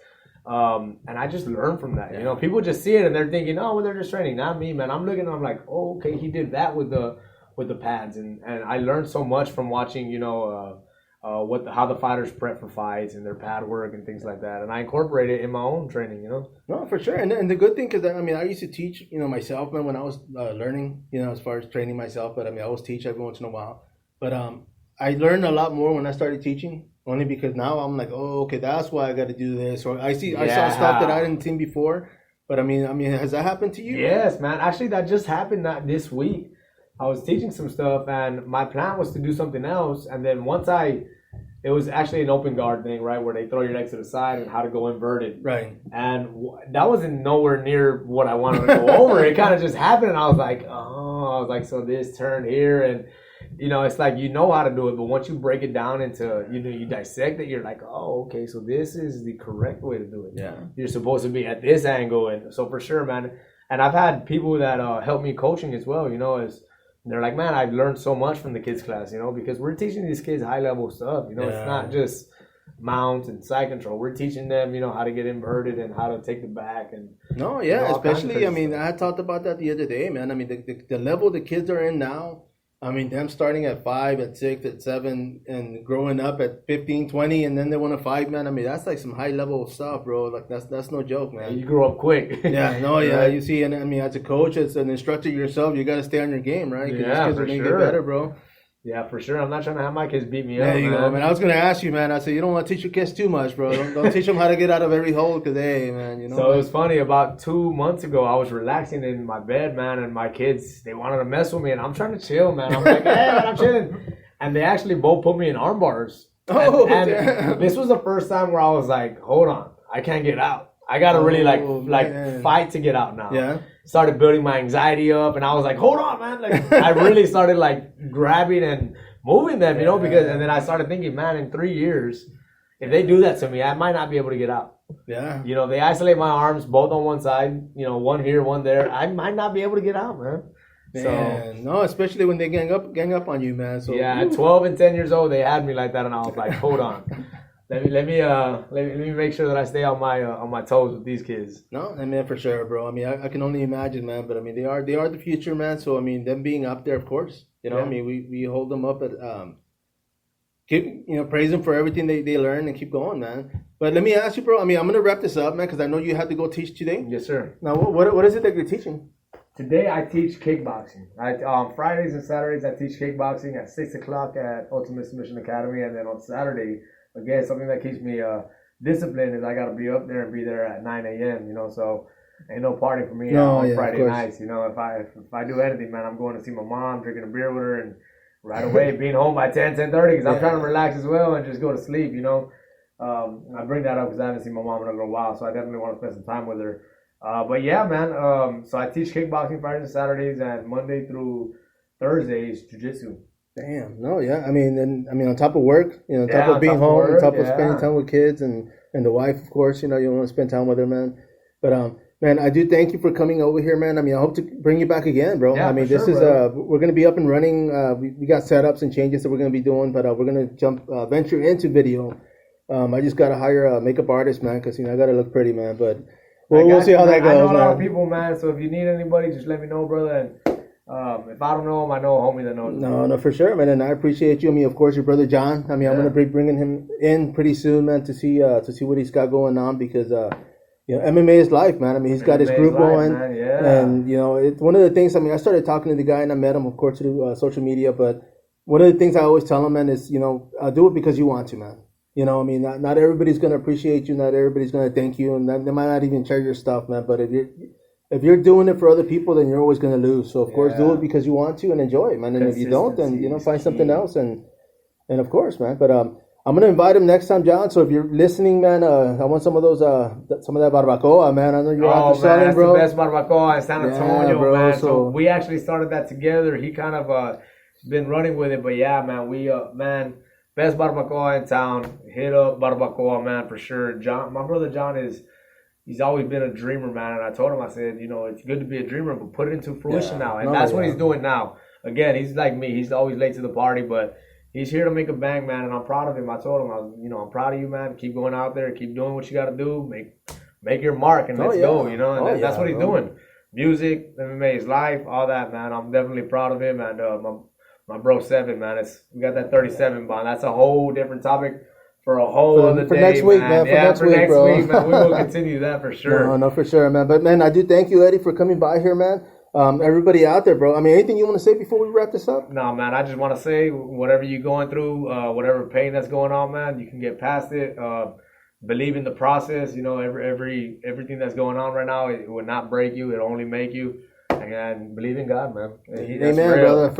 and I just learn from that. People just see it and they're thinking, oh, well, they're just training. Not me, man. I'm looking, I'm like, oh, okay, he did that with the pads, and I learned so much from watching, how the fighters prep for fights and their pad work and things like that, and I incorporate it in my own training. No, for sure. And the good thing, because I mean, I used to teach, myself, man, when I was learning, as far as training myself. But I mean, I always teach every once in a while. But I learned a lot more when I started teaching, only because now I'm like, oh, okay, that's why I got to do this. Or I saw stuff that I didn't see before. But I mean, has that happened to you? Yes, man. Actually, that just happened not this week. I was teaching some stuff, and my plan was to do something else. And then it was actually an open guard thing, right, where they throw your legs to the side and how to go inverted. Right. And that wasn't nowhere near what I wanted to go over. It kind of just happened, and I was like, so this turn here, and it's like how to do it, but once you break it down into, you dissect it, you're like, oh, okay, so this is the correct way to do it. Yeah. You're supposed to be at this angle, and so for sure, man. And I've had people that help me coaching as well, they're like, man, I've learned so much from the kids class, because we're teaching these kids high level stuff. It's not just mount and side control. We're teaching them, how to get inverted and how to take the back and especially. I mean, I talked about that the other day, man. I mean, the level the kids are in now. I mean, them starting at 5, at 6, at 7, and growing up at 15, 20, and then they want to fight, man. I mean, that's like some high level stuff, bro. Like that's no joke, man. You grew up quick. Yeah, no, yeah. Right? You see, and I mean, as a coach, as an instructor yourself, you got to stay on your game, right? Because these kids are going to get better, bro. Yeah, for sure. I'm not trying to have my kids beat me up. There you go, man. I was going to ask you, man. I said, you don't want to teach your kids too much, bro. Don't teach them how to get out of every hole, because, hey, man, So it was funny. About 2 months ago, I was relaxing in my bed, man, and my kids, they wanted to mess with me, and I'm trying to chill, man. I'm like, hey, man, I'm chilling. And they actually both put me in arm bars. And this was the first time where I was like, hold on, I can't get out. I got to really, fight to get out now. Yeah. Started building my anxiety up, and I was like, hold on, man. Like, I really started grabbing and moving them, because, and then I started thinking, man, in 3 years, if they do that to me, I might not be able to get out. Yeah. They isolate my arms both on one side, one here, one there. I might not be able to get out, man. Man, no, especially when they gang up on you, man. So yeah, at 12 and 10 years old, they had me like that, and I was like, hold on. Let me make sure that I stay on my toes with these kids. No, I mean for sure, bro. I mean, I can only imagine, man. But I mean, they are the future, man. So I mean, them being up there, of course. You know, I mean, we hold them up at praise them for everything they learn and keep going, man. But let me ask you, bro. I mean, I'm gonna wrap this up, man, because I know you had to go teach today. Yes, sir. Now, what is it that you're teaching? Today I teach kickboxing. Fridays and Saturdays I teach kickboxing at 6 o'clock at Ultimate Submission Academy, and then on Saturday, again, something that keeps me disciplined is I got to be up there and be there at 9 a.m. You know, so ain't no party for me on Friday nights. You know, if I do anything, man, I'm going to see my mom, drinking a beer with her, and right away being home by 10:30 because I'm trying to relax as well and just go to sleep. You know, I bring that up because I haven't seen my mom in a little while, so I definitely want to spend some time with her. But yeah, man. So I teach kickboxing Fridays and Saturdays, and Monday through Thursdays jiu-jitsu. Damn, no, yeah. I mean, on top of work, on top of being home, on top of spending time with kids and the wife, of course, you want to spend time with her, man. But man, I do thank you for coming over here, man. I mean, I hope to bring you back again, bro. Yeah, I mean, this is we're gonna be up and running. We got setups and changes that we're gonna be doing, but we're gonna venture into video. I just gotta hire a makeup artist, man, because I gotta look pretty, man. But we'll see how that goes. I know a lot of people, man. So if you need anybody, just let me know, brother. And if I don't know him, I know a homie that knows him. No, for sure, man. And I appreciate you. I mean, of course, your brother John. I mean, I'm gonna be bringing him in pretty soon, man, to see what he's got going on because MMA is life, man. I mean, he's got his group going, and it's one of the things. I mean, I started talking to the guy, and I met him, of course, through social media. But one of the things I always tell him, man, is do it because you want to, man. I mean, not everybody's gonna appreciate you, not everybody's gonna thank you, and they might not even share your stuff, man. But if you're doing it for other people, then you're always gonna lose. So of course, do it because you want to and enjoy it, man. And if you don't, then find something else, and of course, man. But I'm gonna invite him next time, John. So if you're listening, man, I want some of those, some of that barbacoa, man. I know you're out there selling, bro. That's the best barbacoa in San Antonio, bro, man. So we actually started that together. He kind of been running with it, but yeah, man, we best barbacoa in town. Hit up barbacoa, man, for sure. John, my brother John he's always been a dreamer, man. And I told him, I said, it's good to be a dreamer, but put it into fruition now. And that's what he's doing now. Again, he's like me. He's always late to the party, but he's here to make a bang, man. And I'm proud of him. I told him, I'm proud of you, man. Keep going out there. Keep doing what you got to do. Make your mark and let's go, And that's what he's doing. Music, MMA is life, all that, man. I'm definitely proud of him. And my bro 7, man. We got that 37 bond. That's a whole different topic for a whole other day, next week, man. For next week, man. We will continue that for sure. No, for sure, man. But man, I do thank you, Eddie, for coming by here, man. Everybody out there, bro. I mean, anything you want to say before we wrap this up? No, man. I just want to say, whatever you're going through, whatever pain that's going on, man, you can get past it. Believe in the process. Everything that's going on right now, it will not break you. It'll only make you. And believe in God, man. Amen, brother.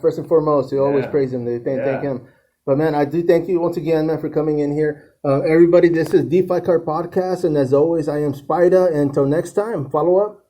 First and foremost, you always praise Him. Thank Him. But man, I do thank you once again, man, for coming in here. Everybody, this is The Fight Card Podcast, and as always, I am sPidA. Until next time, follow up.